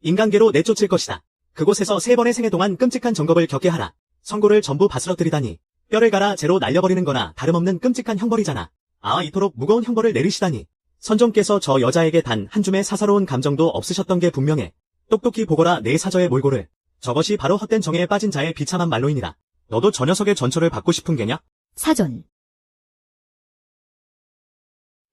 인간계로 내쫓을 것이다. 그곳에서 3번의 생애 동안 끔찍한 정겁을 겪게 하라. 선고를 전부 바스러뜨리다니. 뼈를 갈아 재로 날려버리는 거나 다름없는 끔찍한 형벌이잖아. 아, 이토록 무거운 형벌을 내리시다니. 선종께서 저 여자에게 단 한 줌의 사사로운 감정도 없으셨던 게 분명해. 똑똑히 보거라 내 사저의 몰골을. 저것이 바로 헛된 정에 빠진 자의 비참한 말로이니라. 너도 저 녀석의 전처를 받고 싶은 게냐? 사존.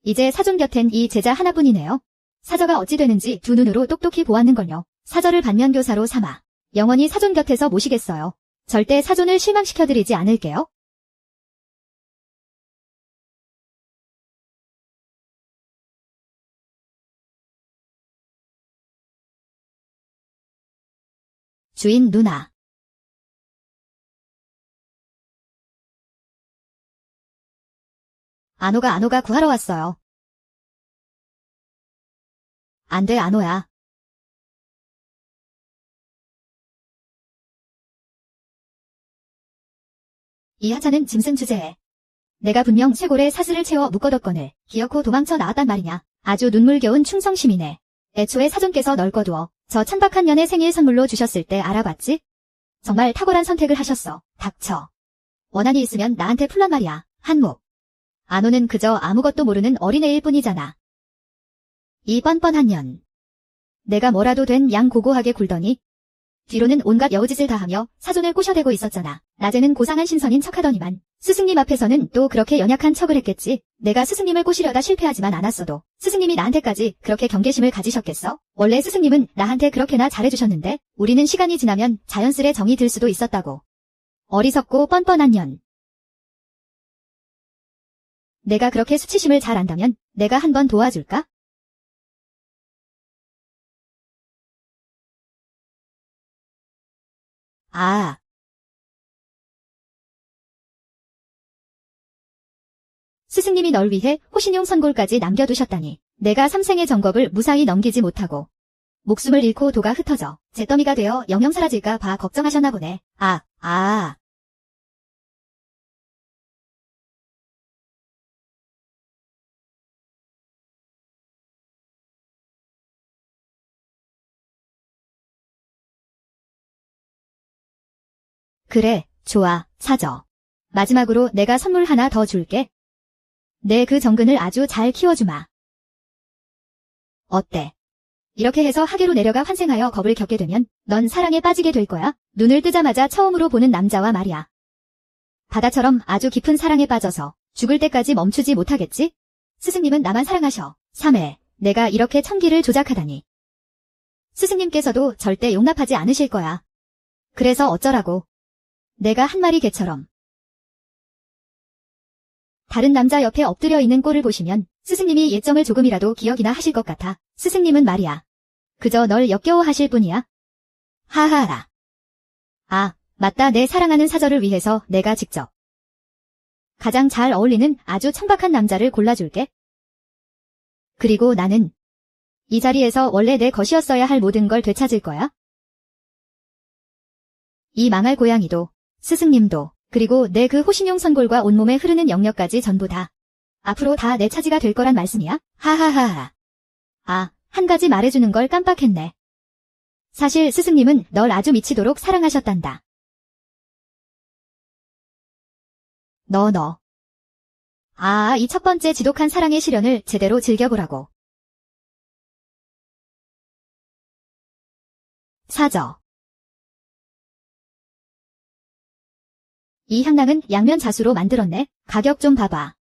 이제 사존 곁엔 이 제자 하나뿐이네요. 사저가 어찌 되는지 두 눈으로 똑똑히 보았는걸요. 사저를 반면교사로 삼아 영원히 사존 곁에서 모시겠어요. 절대 사존을 실망시켜드리지 않을게요. 주인 누나. 안호가 구하러 왔어요. 안 돼, 안호야. 이 하찮은 짐승 주제에 내가 분명 쇄골에 사슬을 채워 묶어뒀거늘 기어코 도망쳐 나왔단 말이냐. 아주 눈물겨운 충성심이네. 애초에 사존께서 널 꺼두어 저 천박한 년의 생일 선물로 주셨을 때 알아봤지? 정말 탁월한 선택을 하셨어. 닥쳐. 원한이 있으면 나한테 풀란 말이야. 한몫. 안호는 그저 아무것도 모르는 어린애일 뿐이잖아. 이 뻔뻔한 년. 내가 뭐라도 된 양 고고하게 굴더니 뒤로는 온갖 여우짓을 다하며 사존을 꼬셔대고 있었잖아. 낮에는 고상한 신선인 척하더니만 스승님 앞에서는 또 그렇게 연약한 척을 했겠지. 내가 스승님을 꼬시려다 실패하지만 않았어도 스승님이 나한테까지 그렇게 경계심을 가지셨겠어? 원래 스승님은 나한테 그렇게나 잘해주셨는데 우리는 시간이 지나면 자연스레 정이 들 수도 있었다고. 어리석고 뻔뻔한 년. 내가 그렇게 수치심을 잘 안다면 내가 한번 도와줄까? 아. 스승님이 널 위해 호신용 선골까지 남겨두셨다니. 내가 삼생의 정겁을 무사히 넘기지 못하고 목숨을 잃고 도가 흩어져 잿더미가 되어 영영 사라질까 봐 걱정하셨나 보네. 아. 그래, 좋아, 사저. 마지막으로 내가 선물 하나 더 줄게. 내 그 정근을 아주 잘 키워주마. 어때? 이렇게 해서 하계로 내려가 환생하여 겁을 겪게 되면 넌 사랑에 빠지게 될 거야. 눈을 뜨자마자 처음으로 보는 남자와 말이야. 바다처럼 아주 깊은 사랑에 빠져서 죽을 때까지 멈추지 못하겠지? 스승님은 나만 사랑하셔. 3회, 내가 이렇게 청기를 조작하다니. 스승님께서도 절대 용납하지 않으실 거야. 그래서 어쩌라고. 내가 한 마리 개처럼 다른 남자 옆에 엎드려 있는 꼴을 보시면 스승님이 예정을 조금이라도 기억이나 하실 것 같아. 스승님은 말이야. 그저 널 역겨워하실 뿐이야. 하하하. 아, 맞다. 내 사랑하는 사저를 위해서 내가 직접 가장 잘 어울리는 아주 천박한 남자를 골라줄게. 그리고 나는 이 자리에서 원래 내 것이었어야 할 모든 걸 되찾을 거야. 이 망할 고양이도 스승님도 그리고 내 그 호신용 선골과 온몸에 흐르는 영역까지 전부 다 앞으로 다 내 차지가 될 거란 말씀이야? 하하하. 아, 한 가지 말해주는 걸 깜빡했네. 사실 스승님은 널 아주 미치도록 사랑하셨단다. 너. 아, 이 첫 번째 지독한 사랑의 시련을 제대로 즐겨보라고. 사저. 이 향락은 양면 자수로 만들었네. 가격 좀 봐봐.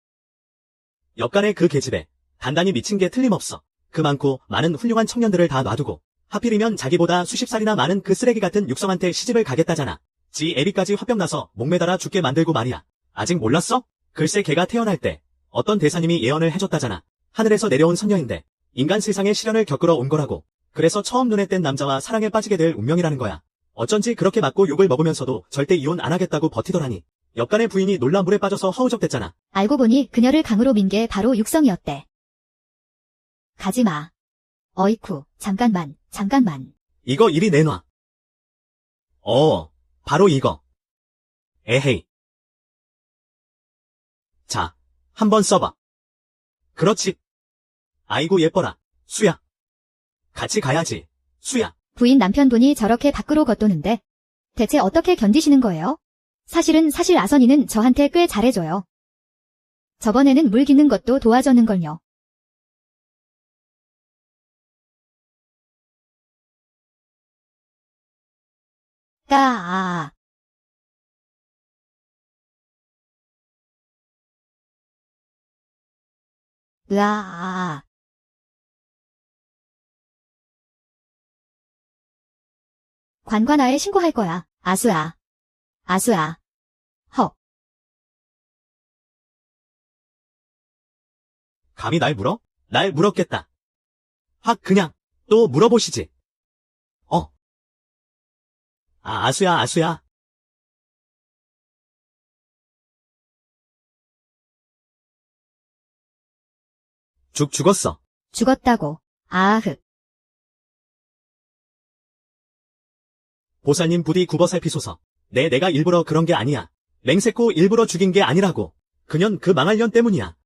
옆간의 그 계집애 단단히 미친 게 틀림없어. 그 많고 많은 훌륭한 청년들을 다 놔두고 하필이면 자기보다 수십 살이나 많은 그 쓰레기 같은 육성한테 시집을 가겠다잖아. 지 애비까지 화병 나서 목매달아 죽게 만들고 말이야. 아직 몰랐어? 글쎄 걔가 태어날 때 어떤 대사님이 예언을 해줬다잖아. 하늘에서 내려온 선녀인데 인간 세상의 시련을 겪으러 온 거라고. 그래서 처음 눈에 띈 남자와 사랑에 빠지게 될 운명이라는 거야. 어쩐지 그렇게 맞고 욕을 먹으면서도 절대 이혼 안 하겠다고 버티더라니. 옆간의 부인이 놀라 물에 빠져서 허우적댔잖아. 알고 보니 그녀를 강으로 민 게 바로 육성이었대. 가지마. 어이쿠, 잠깐만. 이거 이리 내놔. 바로 이거. 에헤이. 자, 한번 써봐. 그렇지. 아이고 예뻐라. 수야. 같이 가야지. 수야. 부인 남편분이 저렇게 밖으로 겉도는데 대체 어떻게 견디시는 거예요? 사실 아선이는 저한테 꽤 잘해줘요. 저번에는 물 깃는 것도 도와줬는걸요. 아. 으아. 관관아에 신고할 거야. 아수야. 아수야. 헉. 감히 날 물어? 날 물었겠다. 확 그냥 또 물어보시지. 아수야, 아수야. 죽었어. 죽었다고. 아흑. 보살님 부디 굽어 살피소서. 내가 일부러 그런 게 아니야. 맹세코 일부러 죽인 게 아니라고. 그년 그 망할 년 때문이야.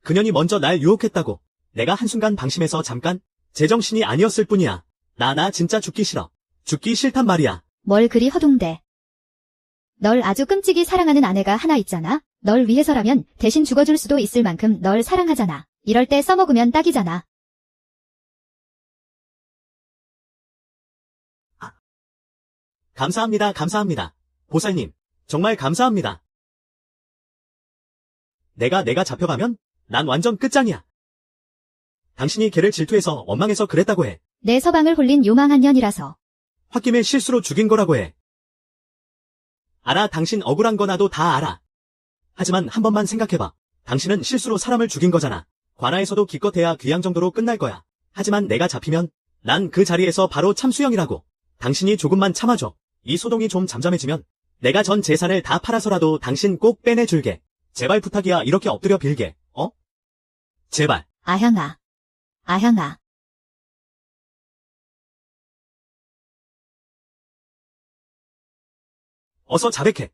그년이 먼저 날 유혹했다고. 내가 한순간 방심해서 잠깐 제정신이 아니었을 뿐이야. 나 진짜 죽기 싫어. 죽기 싫단 말이야. 뭘 그리 허둥대. 널 아주 끔찍이 사랑하는 아내가 하나 있잖아. 널 위해서라면 대신 죽어줄 수도 있을 만큼 널 사랑하잖아. 이럴 때 써먹으면 딱이잖아. 감사합니다, 감사합니다. 보살님, 정말 감사합니다. 내가 잡혀가면 난 완전 끝장이야. 당신이 걔를 질투해서 원망해서 그랬다고 해. 내 서방을 홀린 요망한 년이라서. 홧김에 실수로 죽인 거라고 해. 알아, 당신 억울한 거 나도 다 알아. 하지만 한 번만 생각해봐. 당신은 실수로 사람을 죽인 거잖아. 관아에서도 기껏해야 귀양 정도로 끝날 거야. 하지만 내가 잡히면 난 그 자리에서 바로 참수형이라고. 당신이 조금만 참아줘. 이 소동이 좀 잠잠해지면 내가 전 재산을 다 팔아서라도 당신 꼭 빼내줄게. 제발 부탁이야. 이렇게 엎드려 빌게. 제발. 아향아. 아향아. 어서 자백해.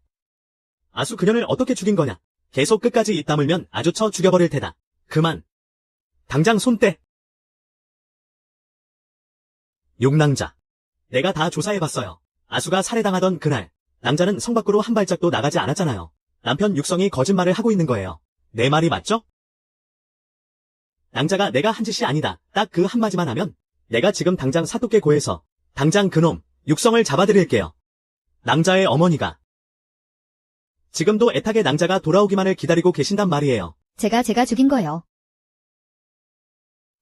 아수 그년을 어떻게 죽인 거냐. 계속 끝까지 입 다물면 아주 쳐 죽여버릴 테다. 그만. 당장 손 떼. 욕낭자. 내가 다 조사해봤어요. 아수가 살해당하던 그날 낭자는 성 밖으로 한 발짝도 나가지 않았잖아요. 남편 육성이 거짓말을 하고 있는 거예요. 내 말이 맞죠? 낭자가 내가 한 짓이 아니다. 딱 그 한마디만 하면 내가 지금 당장 사또께 고해서 당장 그놈 육성을 잡아드릴게요. 낭자의 어머니가 지금도 애타게 낭자가 돌아오기만을 기다리고 계신단 말이에요. 제가 죽인 거예요.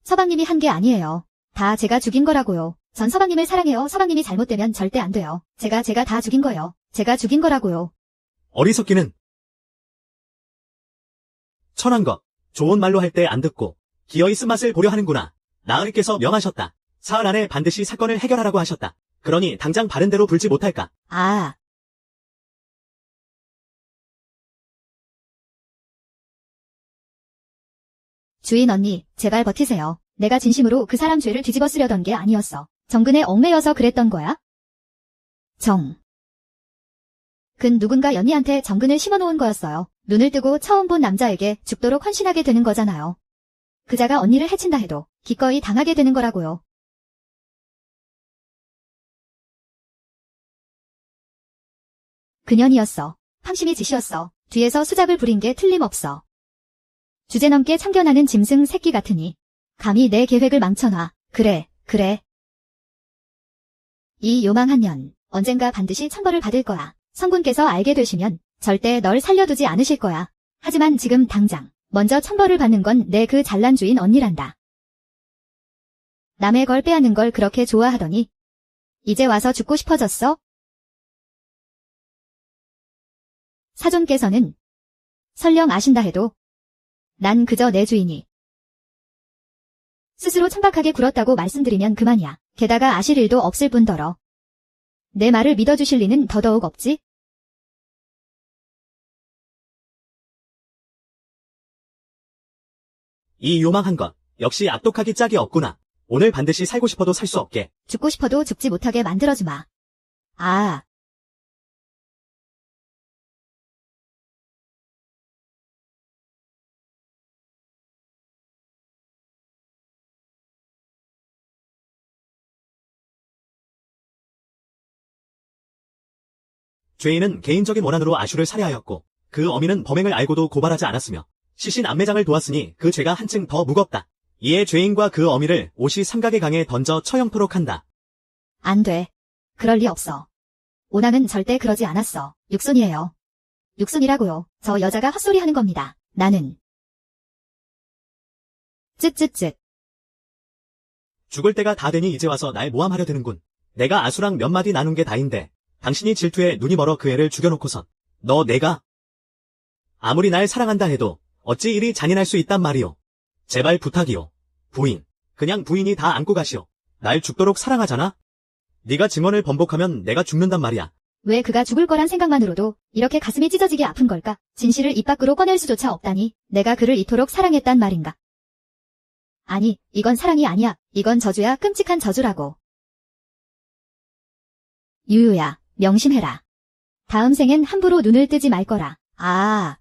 서방님이 한 게 아니에요. 다 제가 죽인 거라고요. 전 서방님을 사랑해요. 서방님이 잘못되면 절대 안 돼요. 제가 다 죽인 거예요. 제가 죽인 거라고요. 어리석기는. 천한 것. 좋은 말로 할 때 안 듣고 기어이 쓴맛을 보려 하는구나. 나으리께서 명하셨다. 사흘 안에 반드시 사건을 해결하라고 하셨다. 그러니 당장 바른 대로 불지 못할까? 아. 주인 언니, 제발 버티세요. 내가 진심으로 그 사람 죄를 뒤집어 쓰려던 게 아니었어. 정근에 얽매여서 그랬던 거야? 근 누군가 연희한테 정근을 심어놓은 거였어요. 눈을 뜨고 처음 본 남자에게 죽도록 헌신하게 되는 거잖아요. 그자가 언니를 해친다 해도 기꺼이 당하게 되는 거라고요. 그년이었어. 팡심이 짓이었어. 뒤에서 수작을 부린 게 틀림없어. 주제넘게 참견하는 짐승 새끼 같으니 감히 내 계획을 망쳐놔. 그래. 이 요망한 년, 언젠가 반드시 천벌을 받을 거야. 성군께서 알게 되시면 절대 널 살려두지 않으실 거야. 하지만 지금 당장 먼저 천벌을 받는 건 내 그 잘난 주인 언니란다. 남의 걸 빼앗는 걸 그렇게 좋아하더니 이제 와서 죽고 싶어졌어? 사존께서는 설령 아신다 해도 난 그저 내 주인이 스스로 천박하게 굴었다고 말씀드리면 그만이야. 게다가 아실 일도 없을 뿐더러 내 말을 믿어주실 리는 더더욱 없지? 이 요망한 것. 역시 악독하기 짝이 없구나. 오늘 반드시 살고 싶어도 살 수 없게. 죽고 싶어도 죽지 못하게 만들어주마. 아. 죄인은 개인적인 원한으로 아슈를 살해하였고 그 어미는 범행을 알고도 고발하지 않았으며 시신 안매장을 도왔으니 그 죄가 한층 더 무겁다. 이에 죄인과 그 어미를 옷이 삼각의 강에 던져 처형토록 한다. 안 돼. 그럴 리 없어. 오남은 절대 그러지 않았어. 육손이에요. 육손이라고요. 저 여자가 헛소리하는 겁니다. 나는. 쯧쯧쯧. 죽을 때가 다 되니 이제 와서 날 모함하려 드는군. 내가 아수랑 몇 마디 나눈 게 다인데 당신이 질투에 눈이 멀어 그 애를 죽여놓고선 내가 아무리 날 사랑한다 해도 어찌 이리 잔인할 수 있단 말이오. 제발 부탁이오. 부인. 그냥 부인이 다 안고 가시오. 날 죽도록 사랑하잖아. 네가 증언을 번복하면 내가 죽는단 말이야. 왜 그가 죽을 거란 생각만으로도 이렇게 가슴이 찢어지게 아픈 걸까? 진실을 입 밖으로 꺼낼 수조차 없다니 내가 그를 이토록 사랑했단 말인가? 아니, 이건 사랑이 아니야. 이건 저주야. 끔찍한 저주라고. 유유야, 명심해라. 다음 생엔 함부로 눈을 뜨지 말 거라. 아.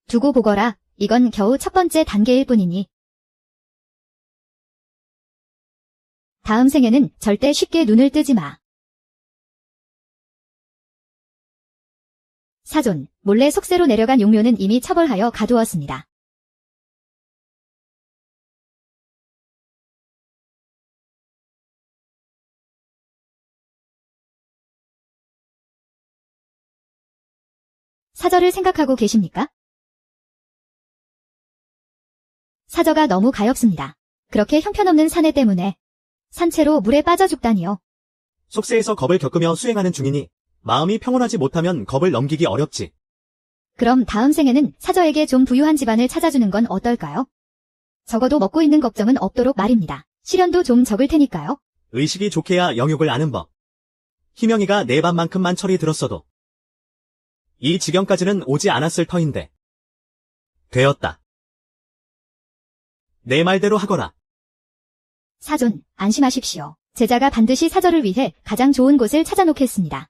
두고 보거라. 이건 겨우 첫 번째 단계일 뿐이니. 다음 생에는 절대 쉽게 눈을 뜨지 마. 사존, 몰래 속세로 내려간 용묘는 이미 처벌하여 가두었습니다. 사저를 생각하고 계십니까? 사저가 너무 가엾습니다. 그렇게 형편없는 사내 때문에 산채로 물에 빠져 죽다니요. 속세에서 겁을 겪으며 수행하는 중이니 마음이 평온하지 못하면 겁을 넘기기 어렵지. 그럼 다음 생에는 사저에게 좀 부유한 집안을 찾아주는 건 어떨까요? 적어도 먹고 있는 걱정은 없도록 말입니다. 시련도 좀 적을 테니까요. 의식이 좋게야 영육을 아는 법. 희명이가 내 밥만큼만 철이 들었어도 이 지경까지는 오지 않았을 터인데. 되었다. 내 말대로 하거라. 사존, 안심하십시오. 제자가 반드시 사저를 위해 가장 좋은 곳을 찾아놓겠습니다.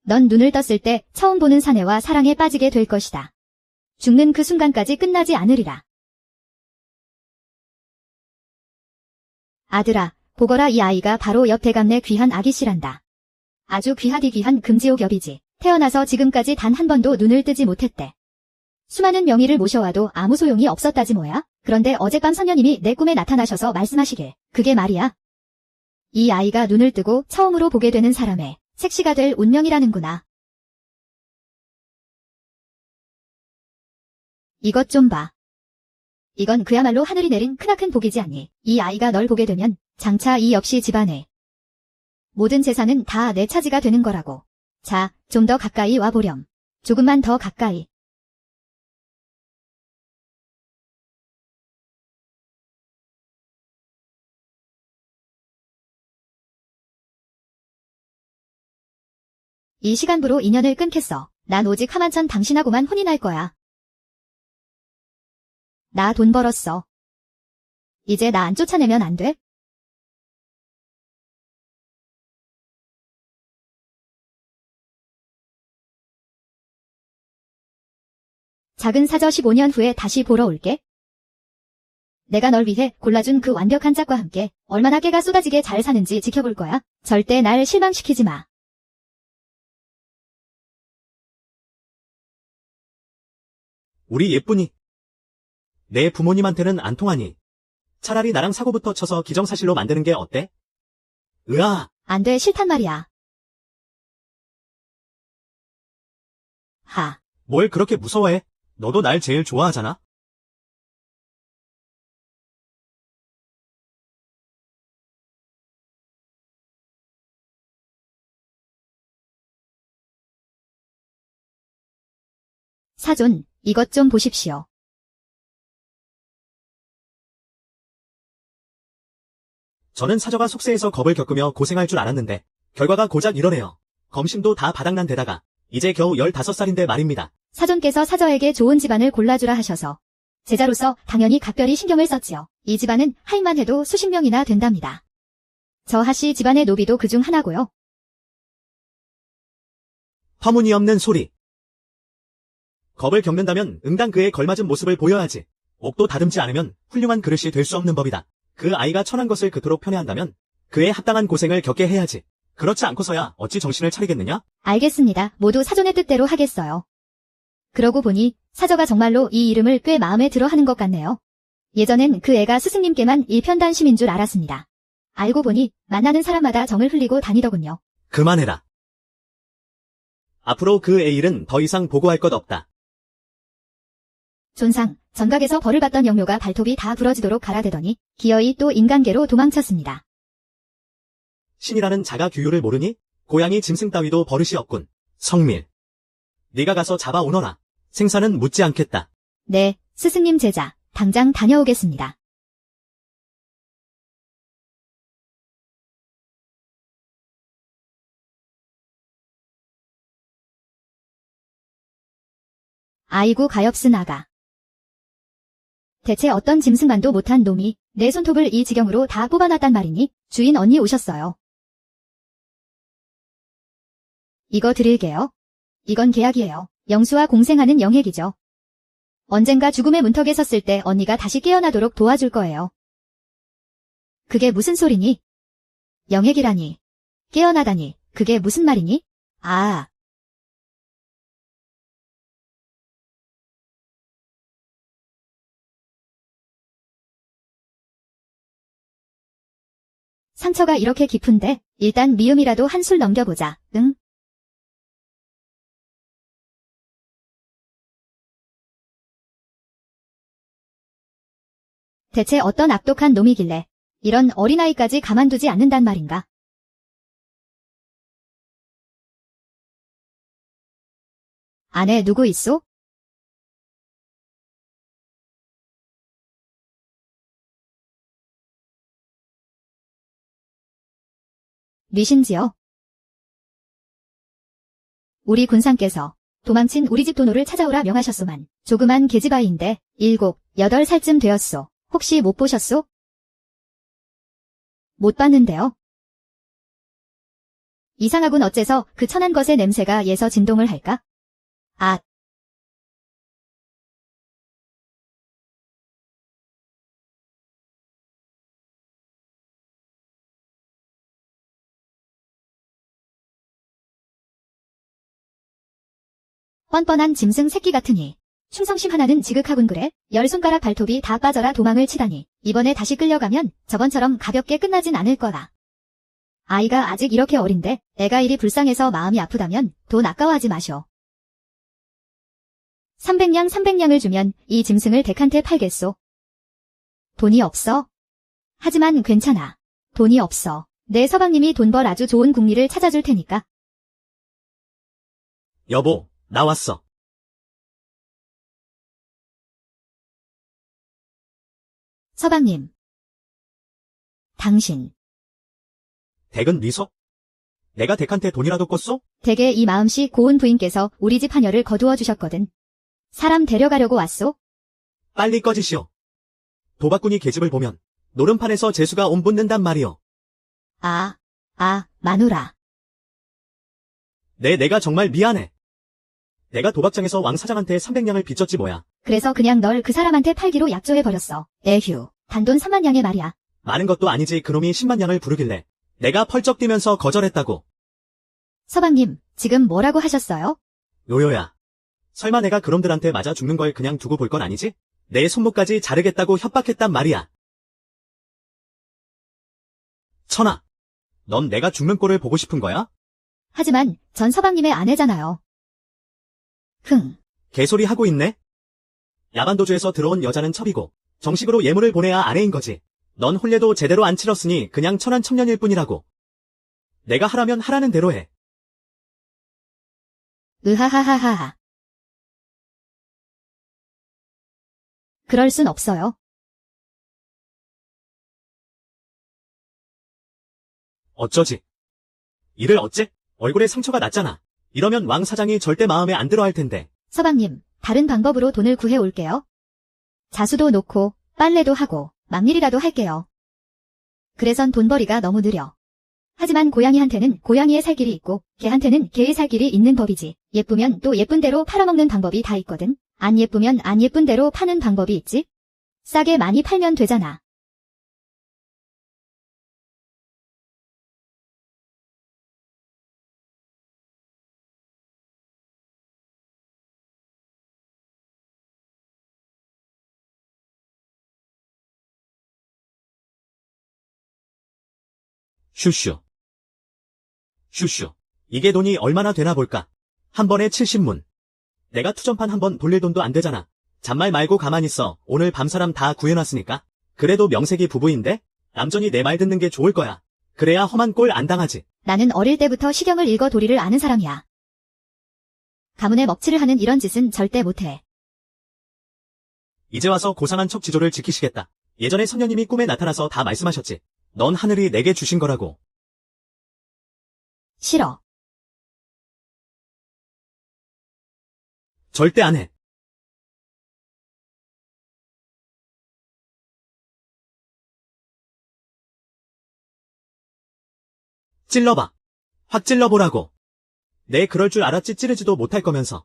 넌 눈을 떴을 때 처음 보는 사내와 사랑에 빠지게 될 것이다. 죽는 그 순간까지 끝나지 않으리라. 아들아, 보거라 이 아이가 바로 옆대감내 귀한 아기씨란다. 아주 귀하디 귀한 금지옥엽이지. 태어나서 지금까지 단 한 번도 눈을 뜨지 못했대. 수많은 명의를 모셔와도 아무 소용이 없었다지 뭐야? 그런데 어젯밤 선녀님이 내 꿈에 나타나셔서 말씀하시길. 그게 말이야. 이 아이가 눈을 뜨고 처음으로 보게 되는 사람의 색시가 될 운명이라는구나. 이것 좀 봐. 이건 그야말로 하늘이 내린 크나큰 복이지 않니? 이 아이가 널 보게 되면 장차 이 역시 집안의 모든 재산은 다 내 차지가 되는 거라고. 자, 좀 더 가까이 와보렴. 조금만 더 가까이. 이 시간부로 인연을 끊겠어. 난 오직 하만천 당신하고만 혼인할 거야. 나 돈 벌었어. 이제 나 안 쫓아내면 안 돼? 작은 사저 15년 후에 다시 보러 올게. 내가 널 위해 골라준 그 완벽한 짝과 함께 얼마나 깨가 쏟아지게 잘 사는지 지켜볼 거야. 절대 날 실망시키지 마. 우리 예쁜이. 내 부모님한테는 안 통하니. 차라리 나랑 사고부터 쳐서 기정사실로 만드는 게 어때? 으아! 안 돼, 싫단 말이야. 하. 뭘 그렇게 무서워해? 너도 날 제일 좋아하잖아? 사존, 이것 좀 보십시오. 저는 사저가 속세에서 겁을 겪으며 고생할 줄 알았는데 결과가 고작 이러네요. 검심도 다 바닥난 데다가 이제 겨우 15살인데 말입니다. 사존께서 사저에게 좋은 집안을 골라주라 하셔서 제자로서 당연히 각별히 신경을 썼지요. 이 집안은 하인만 해도 수십 명이나 된답니다. 저 하씨 집안의 노비도 그중 하나고요. 터무니없는 소리. 겁을 겪는다면 응당 그에 걸맞은 모습을 보여야지. 옥도 다듬지 않으면 훌륭한 그릇이 될 수 없는 법이다. 그 아이가 천한 것을 그토록 편애한다면 그에 합당한 고생을 겪게 해야지. 그렇지 않고서야 어찌 정신을 차리겠느냐? 알겠습니다. 모두 사존의 뜻대로 하겠어요. 그러고 보니 사저가 정말로 이 이름을 꽤 마음에 들어 하는 것 같네요. 예전엔 그 애가 스승님께만 일편단심인 줄 알았습니다. 알고 보니 만나는 사람마다 정을 흘리고 다니더군요. 그만해라. 앞으로 그 애 일은 더 이상 보고할 것 없다. 존상, 전각에서 벌을 받던 영묘가 발톱이 다 부러지도록 갈아대더니 기어이 또 인간계로 도망쳤습니다. 신이라는 자가 규율을 모르니? 고양이 짐승 따위도 버릇이 없군. 성밀. 네가 가서 잡아오너라. 생사는 묻지 않겠다. 네, 스승님 제자, 당장 다녀오겠습니다. 아이고 가엾은 아가. 대체 어떤 짐승만도 못한 놈이 내 손톱을 이 지경으로 다 뽑아놨단 말이니? 주인 언니 오셨어요. 이거 드릴게요. 이건 계약이에요. 영수와 공생하는 영액이죠. 언젠가 죽음의 문턱에 섰을 때 언니가 다시 깨어나도록 도와줄 거예요. 그게 무슨 소리니? 영액이라니. 깨어나다니. 그게 무슨 말이니? 아. 상처가 이렇게 깊은데 일단 미음이라도 한술 넘겨보자. 응? 대체 어떤 악독한 놈이길래 이런 어린아이까지 가만두지 않는단 말인가? 안에 누구 있소? 뉘신지요? 우리 군상께서 도망친 우리 집 도노를 찾아오라 명하셨소만 조그만 계집아이인데 7, 8살쯤 되었소. 혹시 못 보셨소? 못 봤는데요. 이상하군 어째서 그 천한 것의 냄새가 예서 진동을 할까? 아. 뻔뻔한 짐승 새끼 같으니. 충성심 하나는 지극하군 그래? 10손가락 발톱이 다 빠져라 도망을 치다니. 이번에 다시 끌려가면 저번처럼 가볍게 끝나진 않을 거다. 아이가 아직 이렇게 어린데 애가 이리 불쌍해서 마음이 아프다면 돈 아까워하지 마쇼. 300냥을 주면 이 짐승을 댁한테 팔겠소. 돈이 없어? 하지만 괜찮아. 돈이 없어. 내 서방님이 돈 벌 아주 좋은 궁리를 찾아줄 테니까. 여보, 나왔어. 서방님. 당신. 댁은 네 속? 내가 댁한테 돈이라도 꿨소? 댁의 이 마음씨 고운 부인께서 우리 집 하녀를 거두어 주셨거든. 사람 데려가려고 왔소? 빨리 꺼지시오. 도박꾼이 계집을 보면 노름판에서 재수가 옴붙는단 말이오. 마누라. 내가 정말 미안해. 내가 도박장에서 왕 사장한테 300냥을 빚졌지 뭐야. 그래서 그냥 널 그 사람한테 팔기로 약조해버렸어. 에휴, 단돈 3만 냥의 말이야. 많은 것도 아니지 그놈이 10만 냥을 부르길래 내가 펄쩍 뛰면서 거절했다고. 서방님, 지금 뭐라고 하셨어요? 요요야. 설마 내가 그놈들한테 맞아 죽는 걸 그냥 두고 볼 건 아니지? 내 손목까지 자르겠다고 협박했단 말이야. 천하, 넌 내가 죽는 꼴을 보고 싶은 거야? 하지만 전 서방님의 아내잖아요. 개소리 하고 있네? 야반도주에서 들어온 여자는 첩이고 정식으로 예물을 보내야 아내인 거지. 넌 혼례도 제대로 안 치렀으니 그냥 천한청년일 뿐이라고. 내가 하라면 하라는 대로 해. 으하하하하. 그럴 순 없어요. 어쩌지? 이를 어째? 얼굴에 상처가 났잖아. 이러면 왕 사장이 절대 마음에 안 들어 할 텐데. 서방님, 다른 방법으로 돈을 구해 올게요. 자수도 놓고 빨래도 하고 막일이라도 할게요. 그래선 돈벌이가 너무 느려. 하지만 고양이한테는 고양이의 살 길이 있고 개한테는 개의 살 길이 있는 법이지. 예쁘면 또 예쁜 대로 팔아먹는 방법이 다 있거든. 안 예쁘면 안 예쁜 대로 파는 방법이 있지. 싸게 많이 팔면 되잖아. 슈슈. 슈슈. 이게 돈이 얼마나 되나 볼까? 한 번에 70문. 내가 투전판 한 번 돌릴 돈도 안 되잖아. 잔말 말고 가만히 있어. 오늘 밤 사람 다 구해놨으니까. 그래도 명색이 부부인데? 남전이 내 말 듣는 게 좋을 거야. 그래야 험한 꼴 안 당하지. 나는 어릴 때부터 시경을 읽어 도리를 아는 사람이야. 가문의 먹칠을 하는 이런 짓은 절대 못해. 이제 와서 고상한 척 지조를 지키시겠다. 예전에 선녀님이 꿈에 나타나서 다 말씀하셨지. 넌 하늘이 내게 주신 거라고. 싫어. 절대 안 해. 찔러봐. 확 찔러보라고. 내 그럴 줄 알았지 찌르지도 못할 거면서.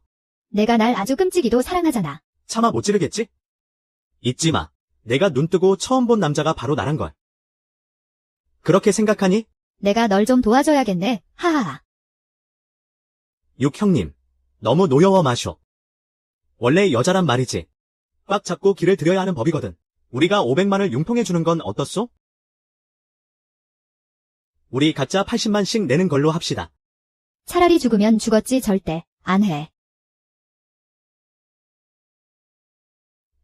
내가 날 아주 끔찍이도 사랑하잖아. 차마 못 찌르겠지? 잊지 마. 내가 눈 뜨고 처음 본 남자가 바로 나란걸. 그렇게 생각하니? 내가 널 좀 도와줘야겠네. 하하하. 육형님. 너무 노여워 마쇼. 원래 여자란 말이지. 꽉 잡고 길을 들여야 하는 법이거든. 우리가 500만을 융통해주는 건 어떻소? 우리 각자 80만씩 내는 걸로 합시다. 차라리 죽으면 죽었지 절대 안 해.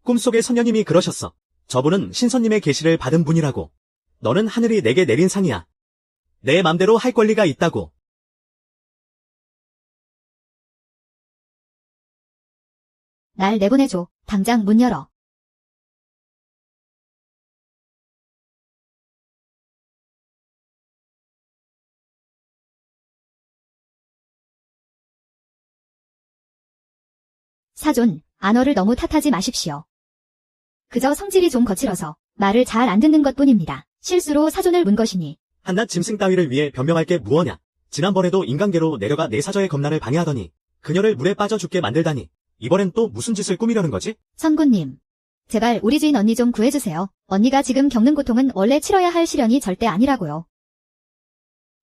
꿈속에 선녀님이 그러셨어. 저분은 신선님의 계시를 받은 분이라고. 너는 하늘이 내게 내린 상이야. 내 맘대로 할 권리가 있다고. 날 내보내줘. 당장 문 열어. 사존, 안어를 너무 탓하지 마십시오. 그저 성질이 좀 거칠어서 말을 잘 안 듣는 것뿐입니다. 실수로 사존을 문 것이니. 한낱 짐승 따위를 위해 변명할 게 무엇냐. 지난번에도 인간계로 내려가 내 사저의 겁난을 방해하더니 그녀를 물에 빠져 죽게 만들다니. 이번엔 또 무슨 짓을 꾸미려는 거지? 선구님. 제발 우리 주인 언니 좀 구해주세요. 언니가 지금 겪는 고통은 원래 치러야 할 시련이 절대 아니라고요.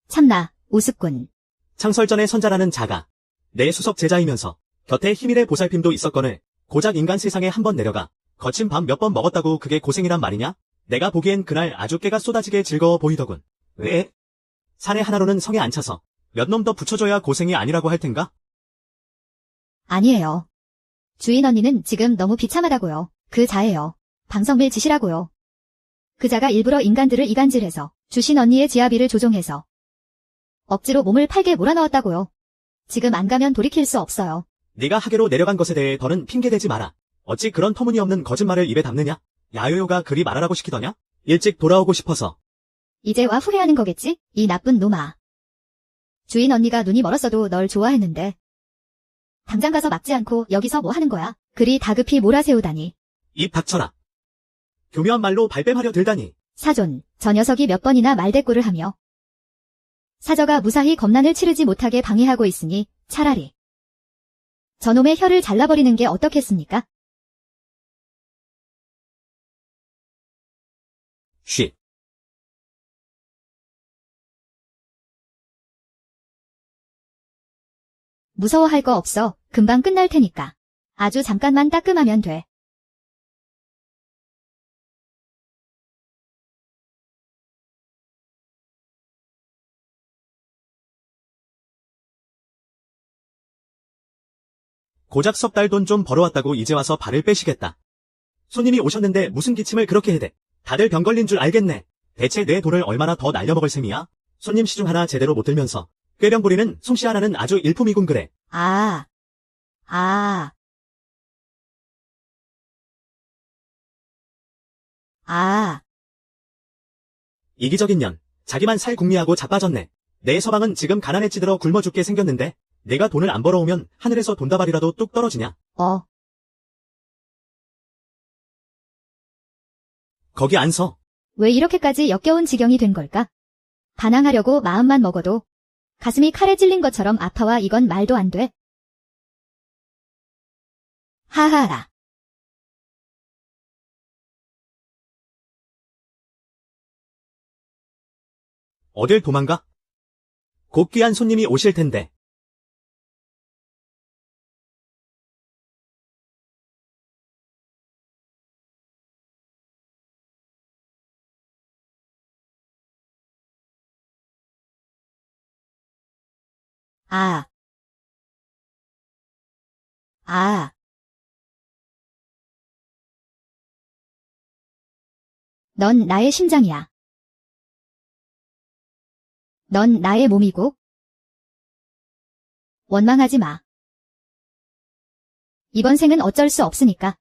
참나, 우습군. 창설전의 선자라는 자가 내 수석 제자이면서 곁에 힘일의 보살핌도 있었거늘 고작 인간 세상에 한 번 내려가 거친 밥 몇 번 먹었다고 그게 고생이란 말이냐? 내가 보기엔 그날 아주 깨가 쏟아지게 즐거워 보이더군. 왜? 사내 하나로는 성에 안 차서 몇 놈 더 붙여줘야 고생이 아니라고 할 텐가? 아니에요. 주인 언니는 지금 너무 비참하다고요. 그 자예요. 방성밀 짓이라고요. 그 자가 일부러 인간들을 이간질해서 주신 언니의 지아비를 조종해서 억지로 몸을 팔게 몰아넣었다고요. 지금 안 가면 돌이킬 수 없어요. 네가 하계로 내려간 것에 대해 더는 핑계대지 마라. 어찌 그런 터무니없는 거짓말을 입에 담느냐? 야요요가 그리 말하라고 시키더냐? 일찍 돌아오고 싶어서. 이제 와 후회하는 거겠지? 이 나쁜 놈아. 주인 언니가 눈이 멀었어도 널 좋아했는데. 당장 가서 막지 않고 여기서 뭐 하는 거야? 그리 다급히 몰아세우다니. 입 닥쳐라. 교묘한 말로 발뺌하려 들다니. 사존, 저 녀석이 몇 번이나 말대꾸를 하며 사저가 무사히 겁난을 치르지 못하게 방해하고 있으니 차라리 저놈의 혀를 잘라버리는 게 어떻겠습니까? 쉿. 무서워할 거 없어. 금방 끝날 테니까. 아주 잠깐만 따끔하면 돼. 고작 석 달 돈 좀 벌어왔다고 이제 와서 발을 빼시겠다. 손님이 오셨는데 무슨 기침을 그렇게 해대. 다들 병 걸린 줄 알겠네. 대체 내 돈을 얼마나 더 날려먹을 셈이야? 손님 시중 하나 제대로 못 들면서 꾀병 부리는 솜씨 하나는 아주 일품이군 그래. 아. 이기적인 년. 자기만 살 궁리하고 자빠졌네. 내 서방은 지금 가난에 찌들어 굶어 죽게 생겼는데 내가 돈을 안 벌어오면 하늘에서 돈다발이라도 뚝 떨어지냐? 거기 안 서. 왜 이렇게까지 역겨운 지경이 된 걸까? 반항하려고 마음만 먹어도 가슴이 칼에 찔린 것처럼 아파와 이건 말도 안 돼. 하하라. 어딜 도망가? 곧 귀한 손님이 오실 텐데. 아. 아. 넌 나의 심장이야. 넌 나의 몸이고. 원망하지 마. 이번 생은 어쩔 수 없으니까.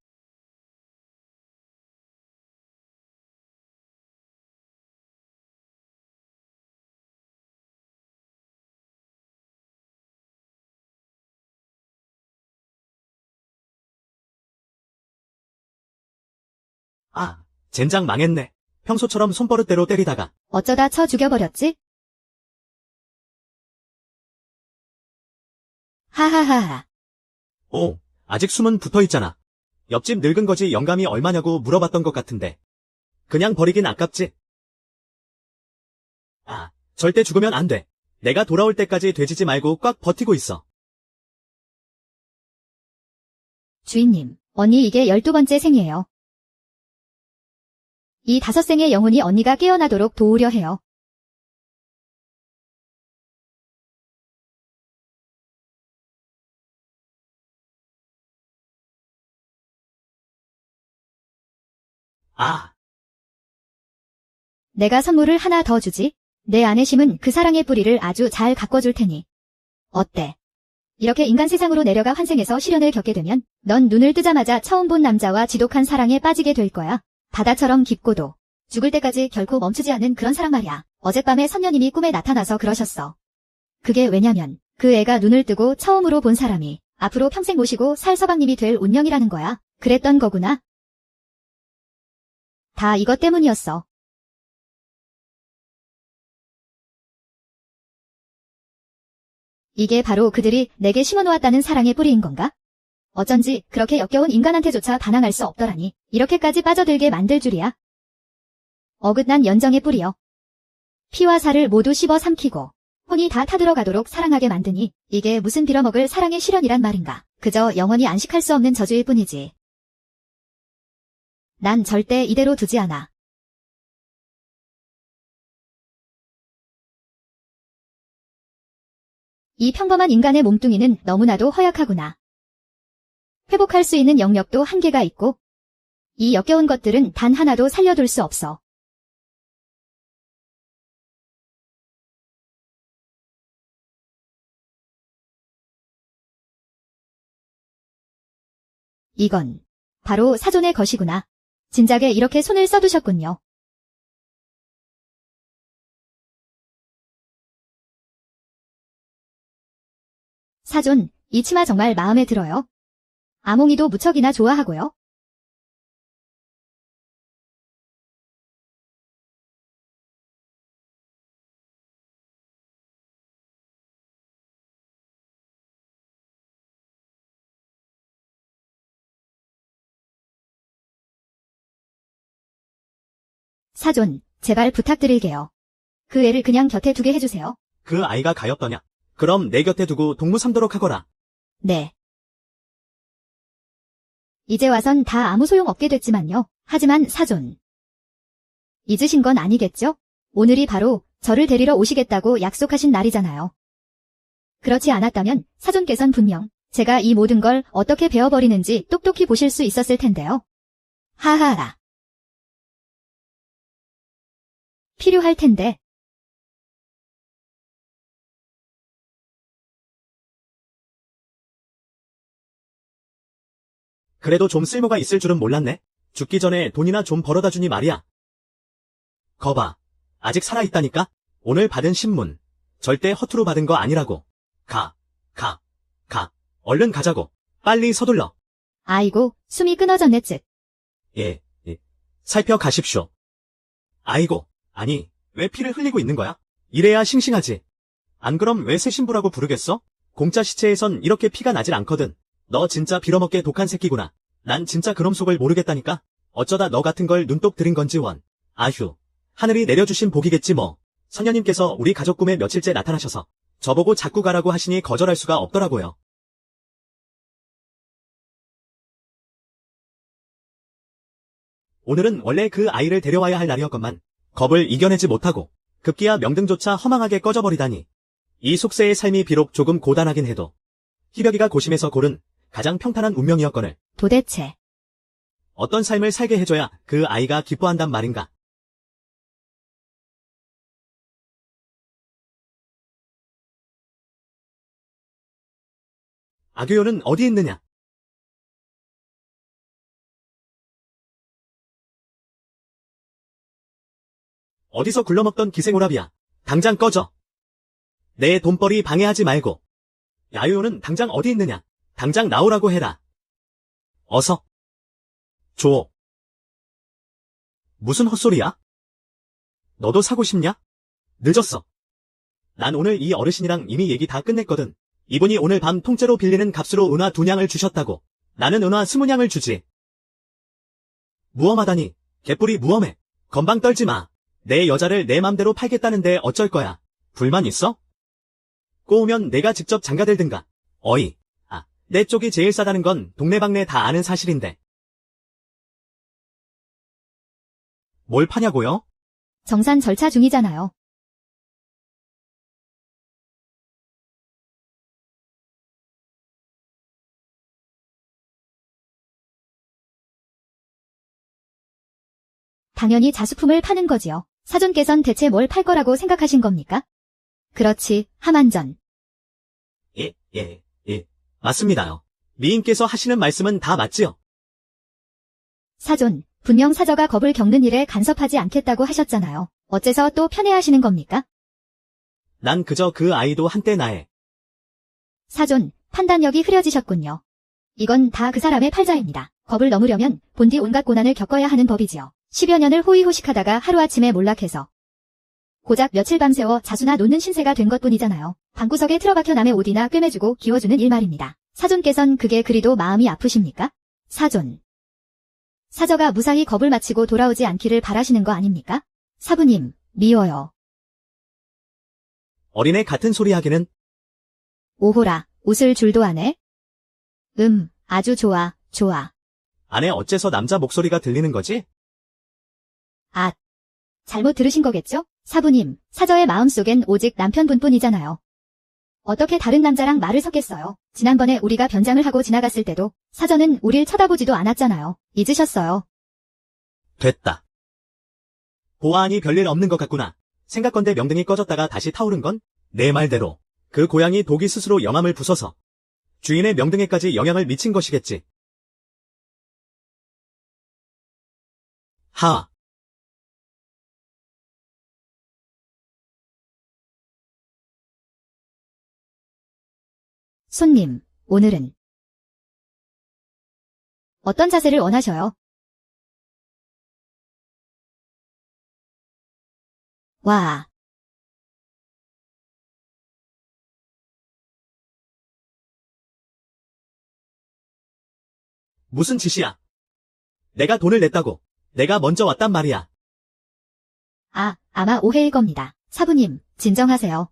아, 젠장 망했네. 평소처럼 손버릇대로 때리다가. 어쩌다 쳐 죽여버렸지? 하하하하. 오, 아직 숨은 붙어있잖아. 옆집 늙은 거지 영감이 얼마냐고 물어봤던 것 같은데. 그냥 버리긴 아깝지? 아, 절대 죽으면 안 돼. 내가 돌아올 때까지 돼지지 말고 꽉 버티고 있어. 주인님, 언니 이게 12번째 생이에요. 이 5생의 영혼이 언니가 깨어나도록 도우려 해요. 아, 내가 선물을 하나 더 주지. 내 안에 심은 그 사랑의 뿌리를 아주 잘 가꿔줄 테니. 어때? 이렇게 인간 세상으로 내려가 환생해서 시련을 겪게 되면 넌 눈을 뜨자마자 처음 본 남자와 지독한 사랑에 빠지게 될 거야. 바다처럼 깊고도 죽을 때까지 결코 멈추지 않는 그런 사랑 말이야. 어젯밤에 선녀님이 꿈에 나타나서 그러셨어. 그게 왜냐면 그 애가 눈을 뜨고 처음으로 본 사람이 앞으로 평생 모시고 살 서방님이 될 운명이라는 거야. 그랬던 거구나. 다 이것 때문이었어. 이게 바로 그들이 내게 심어놓았다는 사랑의 뿌리인 건가? 어쩐지 그렇게 역겨운 인간한테조차 반항할 수 없더라니. 이렇게까지 빠져들게 만들 줄이야. 어긋난 연정의 뿌리여. 피와 살을 모두 씹어 삼키고 혼이 다 타들어가도록 사랑하게 만드니 이게 무슨 빌어먹을 사랑의 시련이란 말인가. 그저 영원히 안식할 수 없는 저주일 뿐이지. 난 절대 이대로 두지 않아. 이 평범한 인간의 몸뚱이는 너무나도 허약하구나. 회복할 수 있는 영역도 한계가 있고 이 역겨운 것들은 단 하나도 살려둘 수 없어. 이건 바로 사존의 것이구나. 진작에 이렇게 손을 써두셨군요. 사존, 이 치마 정말 마음에 들어요. 아몽이도 무척이나 좋아하고요. 사존, 제발 부탁드릴게요. 그 애를 그냥 곁에 두게 해주세요. 그 아이가 가엾더냐? 그럼 내 곁에 두고 동무 삼도록 하거라. 네. 이제 와선 다 아무 소용 없게 됐지만요. 하지만 사존. 잊으신 건 아니겠죠? 오늘이 바로 저를 데리러 오시겠다고 약속하신 날이잖아요. 그렇지 않았다면 사존께선 분명 제가 이 모든 걸 어떻게 베어버리는지 똑똑히 보실 수 있었을 텐데요. 하하라. 필요할 텐데. 그래도 좀 쓸모가 있을 줄은 몰랐네. 죽기 전에 돈이나 좀 벌어다 주니 말이야. 거봐. 아직 살아있다니까? 오늘 받은 신문. 절대 허투루 받은 거 아니라고. 가. 얼른 가자고. 빨리 서둘러. 아이고, 숨이 끊어졌네 쯧. 예. 살펴가십시오. 아이고, 아니, 왜 피를 흘리고 있는 거야? 이래야 싱싱하지. 안 그럼 왜 새 신부라고 부르겠어? 공짜 시체에선 이렇게 피가 나질 않거든. 너 진짜 빌어먹게 독한 새끼구나. 난 진짜 그놈 속을 모르겠다니까. 어쩌다 너 같은 걸 눈독 들인 건지 원. 아휴. 하늘이 내려주신 복이겠지 뭐. 선녀님께서 우리 가족 꿈에 며칠째 나타나셔서 저보고 자꾸 가라고 하시니 거절할 수가 없더라고요. 오늘은 원래 그 아이를 데려와야 할 날이었건만 겁을 이겨내지 못하고 급기야 명등조차 허망하게 꺼져버리다니. 이 속세의 삶이 비록 조금 고단하긴 해도 희벽이가 고심해서 고른 가장 평탄한 운명이었거늘 도대체 어떤 삶을 살게 해줘야 그 아이가 기뻐한단 말인가. 아교요는 어디 있느냐? 어디서 굴러먹던 기생오랍이야. 당장 꺼져. 내 돈벌이 방해하지 말고. 야요요는 당장 어디 있느냐? 당장 나오라고 해라. 어서. 줘. 무슨 헛소리야? 너도 사고 싶냐? 늦었어. 난 오늘 이 어르신이랑 이미 얘기 다 끝냈거든. 이분이 오늘 밤 통째로 빌리는 값으로 은화 2냥을 주셨다고. 나는 은화 20냥을 주지. 무엄하다니. 개뿔이 무엄해. 건방 떨지 마. 내 여자를 내 맘대로 팔겠다는데 어쩔 거야. 불만 있어? 꼬우면 내가 직접 장가들든가. 어이. 내 쪽이 제일 싸다는 건 동네방네 다 아는 사실인데. 뭘 파냐고요? 정산 절차 중이잖아요. 당연히 자수품을 파는 거지요. 사돈께선 대체 뭘 팔 거라고 생각하신 겁니까? 그렇지, 하만전. 예. 맞습니다요. 미인께서 하시는 말씀은 다 맞지요? 사존, 분명 사저가 겁을 겪는 일에 간섭하지 않겠다고 하셨잖아요. 어째서 또 편애하시는 겁니까? 난 그저 그 아이도 한때 나의. 사존, 판단력이 흐려지셨군요. 이건 다 그 사람의 팔자입니다. 겁을 넘으려면 본디 온갖 고난을 겪어야 하는 법이지요. 10여 년을 호의호식하다가 하루아침에 몰락해서 고작 며칠 밤새워 자수나 놓는 신세가 된 것뿐이잖아요. 방구석에 틀어박혀 남의 옷이나 꿰매주고 기워주는 일 말입니다. 사존께선 그게 그리도 마음이 아프십니까? 사존. 사저가 무사히 겁을 마치고 돌아오지 않기를 바라시는 거 아닙니까? 사부님, 미워요. 어린애 같은 소리 하기는. 오호라, 웃을 줄도 아네? 아주 좋아. 안에 어째서 남자 목소리가 들리는 거지? 잘못 들으신 거겠죠? 사부님, 사저의 마음속엔 오직 남편분뿐이잖아요. 어떻게 다른 남자랑 말을 섞겠어요? 지난번에 우리가 변장을 하고 지나갔을 때도 사저는 우릴 쳐다보지도 않았잖아요. 잊으셨어요. 됐다. 보아하니 별일 없는 것 같구나. 생각건대 명등이 꺼졌다가 다시 타오른 건 내 말대로 그 고양이 독이 스스로 영함을 부숴서 주인의 명등에까지 영향을 미친 것이겠지. 하. 손님, 오늘은 어떤 자세를 원하셔요? 와. 무슨 짓이야? 내가 돈을 냈다고. 내가 먼저 왔단 말이야. 아마 오해일 겁니다. 사부님, 진정하세요.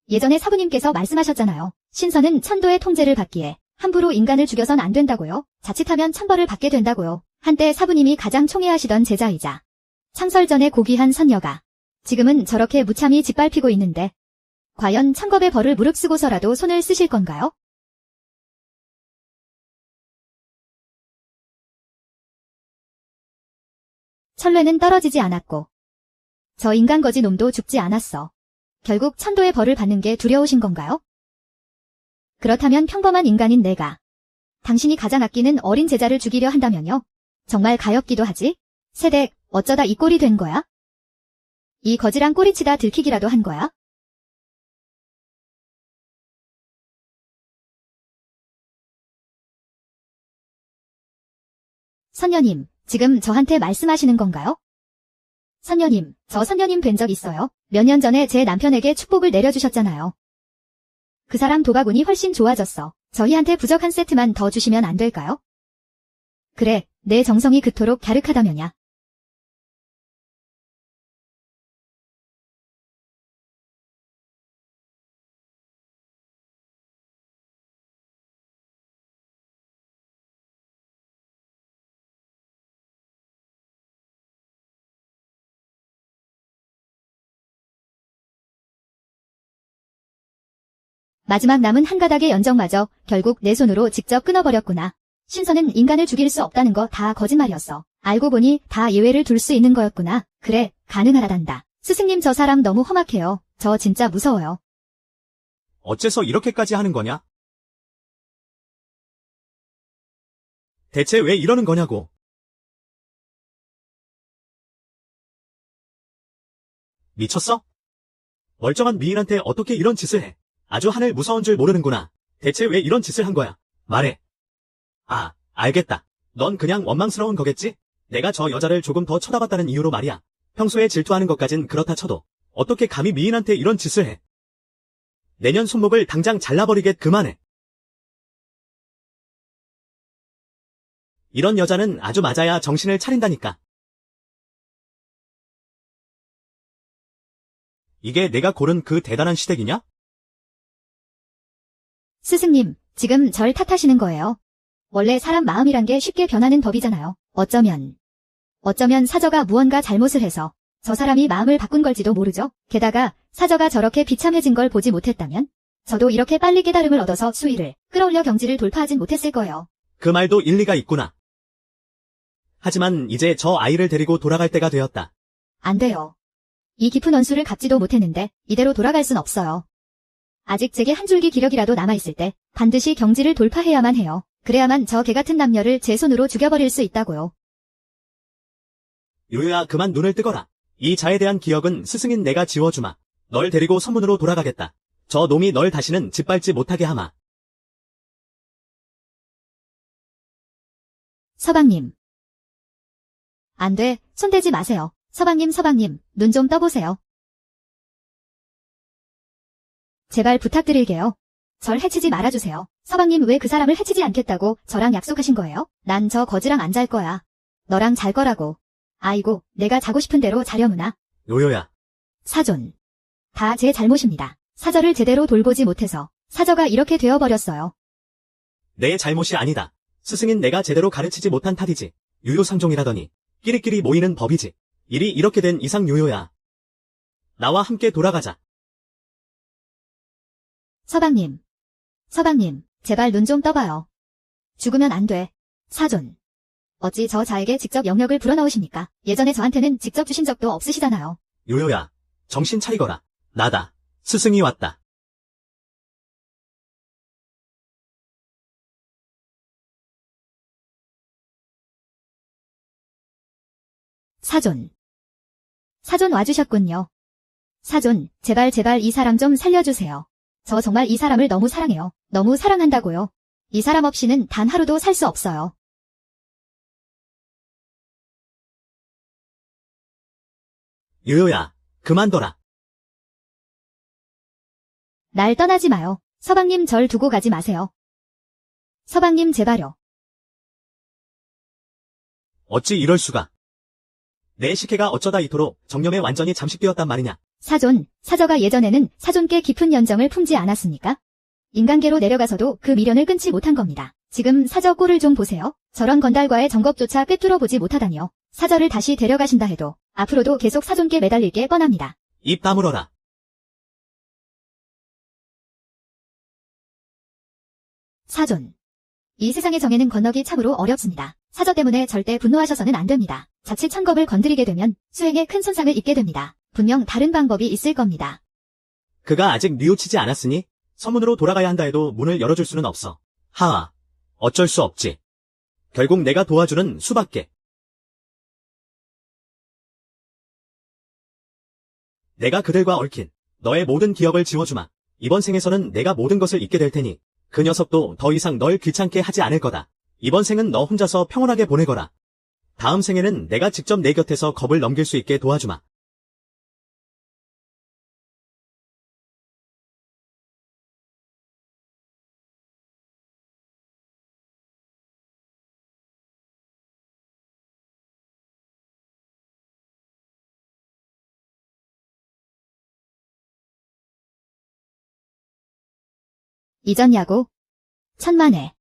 예전에 사부님께서 말씀하셨잖아요. 신선은 천도의 통제를 받기에 함부로 인간을 죽여선 안 된다고요. 자칫하면 천벌을 받게 된다고요. 한때 사부님이 가장 총애하시던 제자이자 창설전의 고귀한 선녀가 지금은 저렇게 무참히 짓밟히고 있는데 과연 천겁의 벌을 무릅쓰고서라도 손을 쓰실 건가요? 천뢰는 떨어지지 않았고 저 인간거지 놈도 죽지 않았어. 결국 천도의 벌을 받는 게 두려우신 건가요? 그렇다면 평범한 인간인 내가 당신이 가장 아끼는 어린 제자를 죽이려 한다면요? 정말 가엾기도 하지? 세댁, 어쩌다 이 꼴이 된 거야? 이 거지랑 꼬리치다 들키기라도 한 거야? 선녀님, 지금 저한테 말씀하시는 건가요? 선녀님, 저 선녀님 뵌 적 있어요? 몇 년 전에 제 남편에게 축복을 내려주셨잖아요. 그 사람 도박운이 훨씬 좋아졌어. 저희한테 부적 한 세트만 더 주시면 안 될까요? 그래, 내 정성이 그토록 갸륵하다면야. 마지막 남은 한 가닥의 연정마저 결국 내 손으로 직접 끊어버렸구나. 신선은 인간을 죽일 수 없다는 거 다 거짓말이었어. 알고 보니 다 예외를 둘 수 있는 거였구나. 그래, 가능하단다. 스승님 저 사람 너무 험악해요. 저 진짜 무서워요. 어째서 이렇게까지 하는 거냐? 대체 왜 이러는 거냐고. 미쳤어? 멀쩡한 미인한테 어떻게 이런 짓을 해? 아주 하늘 무서운 줄 모르는구나. 대체 왜 이런 짓을 한 거야? 말해. 아, 알겠다. 넌 그냥 원망스러운 거겠지? 내가 저 여자를 조금 더 쳐다봤다는 이유로 말이야. 평소에 질투하는 것까진 그렇다 쳐도 어떻게 감히 미인한테 이런 짓을 해? 내년 손목을 당장 잘라버리겠 그만해. 이런 여자는 아주 맞아야 정신을 차린다니까. 이게 내가 고른 그 대단한 시댁이냐? 스승님, 지금 절 탓하시는 거예요. 원래 사람 마음이란 게 쉽게 변하는 법이잖아요. 어쩌면 사저가 무언가 잘못을 해서 저 사람이 마음을 바꾼 걸지도 모르죠. 게다가 사저가 저렇게 비참해진 걸 보지 못했다면 저도 이렇게 빨리 깨달음을 얻어서 수위를 끌어올려 경지를 돌파하진 못했을 거예요. 그 말도 일리가 있구나. 하지만 이제 저 아이를 데리고 돌아갈 때가 되었다. 안 돼요. 이 깊은 원수를 갚지도 못했는데 이대로 돌아갈 순 없어요. 아직 제게 한 줄기 기력이라도 남아있을 때 반드시 경지를 돌파해야만 해요. 그래야만 저 개같은 남녀를 제 손으로 죽여버릴 수 있다고요. 요요야 그만 눈을 뜨거라. 이 자에 대한 기억은 스승인 내가 지워주마. 널 데리고 선문으로 돌아가겠다. 저 놈이 널 다시는 짓밟지 못하게 하마. 서방님. 안 돼, 손대지 마세요. 서방님, 눈 좀 떠보세요. 제발 부탁드릴게요. 절 해치지 말아주세요. 서방님 왜 그 사람을 해치지 않겠다고 저랑 약속하신 거예요? 난 저 거지랑 안 잘 거야. 너랑 잘 거라고. 아이고, 내가 자고 싶은 대로 자려무나. 요요야. 사존. 다 제 잘못입니다. 사저를 제대로 돌보지 못해서 사저가 이렇게 되어버렸어요. 내 잘못이 아니다. 스승인 내가 제대로 가르치지 못한 탓이지. 유효상종이라더니 끼리끼리 모이는 법이지. 일이 이렇게 된 이상 요요야. 나와 함께 돌아가자. 서방님, 제발 눈 좀 떠봐요. 죽으면 안 돼. 사존. 어찌 저 자에게 직접 영역을 불어넣으십니까? 예전에 저한테는 직접 주신 적도 없으시잖아요. 요요야, 정신 차리거라. 나다. 스승이 왔다. 사존 와주셨군요. 사존, 제발 이 사람 좀 살려주세요. 저 정말 이 사람을 너무 사랑해요. 너무 사랑한다고요. 이 사람 없이는 단 하루도 살 수 없어요. 요요야, 그만둬라. 날 떠나지 마요. 서방님 절 두고 가지 마세요. 서방님 제발요. 어찌 이럴 수가. 내 식혜가 어쩌다 이토록 정념에 완전히 잠식되었단 말이냐. 사존, 사저가 예전에는 사존께 깊은 연정을 품지 않았습니까? 인간계로 내려가서도 그 미련을 끊지 못한 겁니다. 지금 사저 꼴을 좀 보세요. 저런 건달과의 정겁조차 꿰뚫어 보지 못하다니요. 사저를 다시 데려가신다 해도 앞으로도 계속 사존께 매달릴 게 뻔합니다. 입 다물어라. 사존. 이 세상의 정해는 건너기 참으로 어렵습니다. 사저 때문에 절대 분노하셔서는 안 됩니다. 자칫 천겁을 건드리게 되면 수행에 큰 손상을 입게 됩니다. 분명 다른 방법이 있을 겁니다. 그가 아직 뉘우치지 않았으니 서문으로 돌아가야 한다 해도 문을 열어줄 수는 없어. 하하, 어쩔 수 없지. 결국 내가 도와주는 수밖에. 내가 그들과 얽힌 너의 모든 기억을 지워주마. 이번 생에서는 내가 모든 것을 잊게 될 테니 그 녀석도 더 이상 널 귀찮게 하지 않을 거다. 이번 생은 너 혼자서 평온하게 보내거라. 다음 생에는 내가 직접 내 곁에서 겁을 넘길 수 있게 도와주마. 이전 야구. 천만에.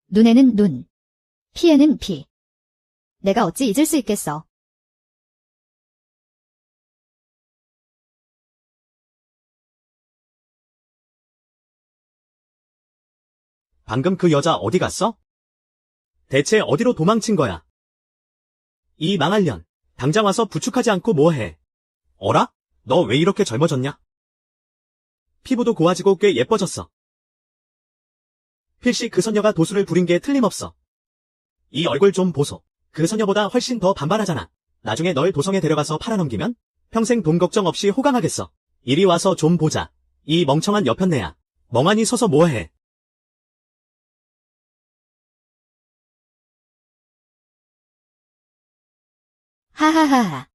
눈에는 눈. 피에는 피. 내가 어찌 잊을 수 있겠어. 방금 그 여자 어디 갔어? 대체 어디로 도망친 거야? 이 망할 년. 당장 와서 부축하지 않고 뭐해? 어라? 너 왜 이렇게 젊어졌냐? 피부도 고와지고 꽤 예뻐졌어. 필시 그 소녀가 도수를 부린 게 틀림없어. 이 얼굴 좀 보소. 그 소녀보다 훨씬 더 반반하잖아. 나중에 널 도성에 데려가서 팔아넘기면 평생 돈 걱정 없이 호강하겠어. 이리 와서 좀 보자. 이 멍청한 여편네야. 멍하니 서서 뭐해? 하하하하.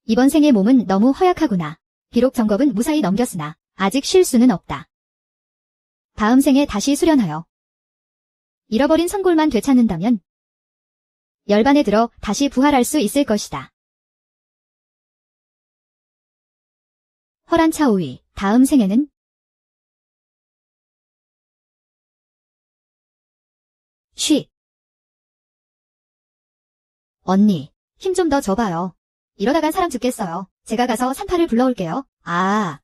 이번 생의 몸은 너무 허약하구나. 비록 정겁은 무사히 넘겼으나 아직 쉴 수는 없다. 다음 생에 다시 수련하여 잃어버린 선골만 되찾는다면 열반에 들어 다시 부활할 수 있을 것이다. 허란차오위. 다음 생에는 쉬. 언니, 힘 좀 더 줘봐요. 이러다간 사람 죽겠어요. 제가 가서 산파를 불러올게요. 아.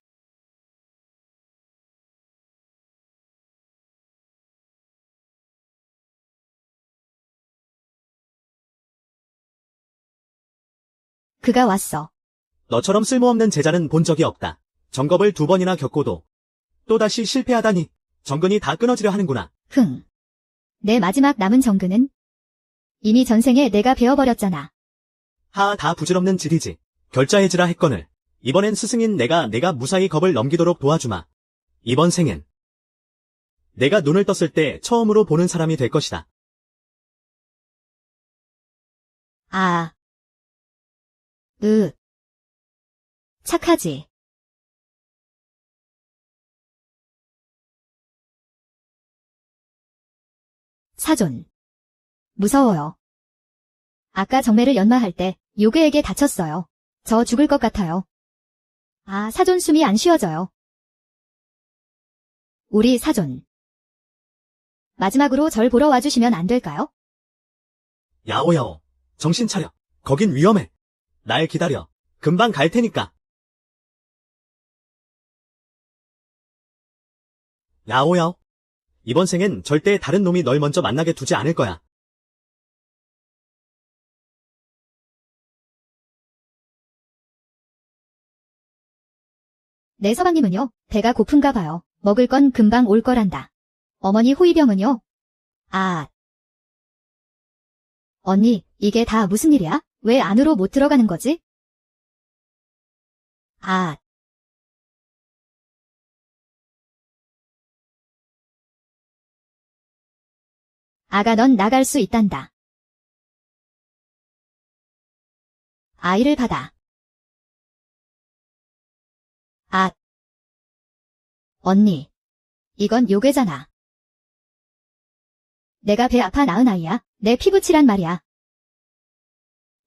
그가 왔어. 너처럼 쓸모없는 제자는 본 적이 없다. 정겁을 2번이나 겪고도 또다시 실패하다니. 정근이 다 끊어지려 하는구나. 흥. 내 마지막 남은 정근은 이미 전생에 내가 베어버렸잖아. 다 부질없는 질이지. 결자해지라 했거늘. 이번엔 스승인 내가 무사히 겁을 넘기도록 도와주마. 이번 생엔 내가 눈을 떴을 때 처음으로 보는 사람이 될 것이다. 아. 착하지. 사존. 무서워요. 아까 정매를 연마할 때 요괴에게 다쳤어요. 저 죽을 것 같아요. 아, 사존 숨이 안 쉬어져요. 우리 사존. 마지막으로 절 보러 와주시면 안 될까요? 야오야오. 정신 차려. 거긴 위험해. 날 기다려. 금방 갈 테니까. 야오야오. 이번 생엔 절대 다른 놈이 널 먼저 만나게 두지 않을 거야. 네, 서방님은요? 배가 고픈가 봐요. 먹을 건 금방 올 거란다. 어머니 호위병은요? 아. 언니, 이게 다 무슨 일이야? 왜 안으로 못 들어가는 거지? 아. 아가 넌 나갈 수 있단다. 아이를 받아. 아. 언니. 이건 요괴잖아. 내가 배 아파 낳은 아이야. 내 피부치란 말이야.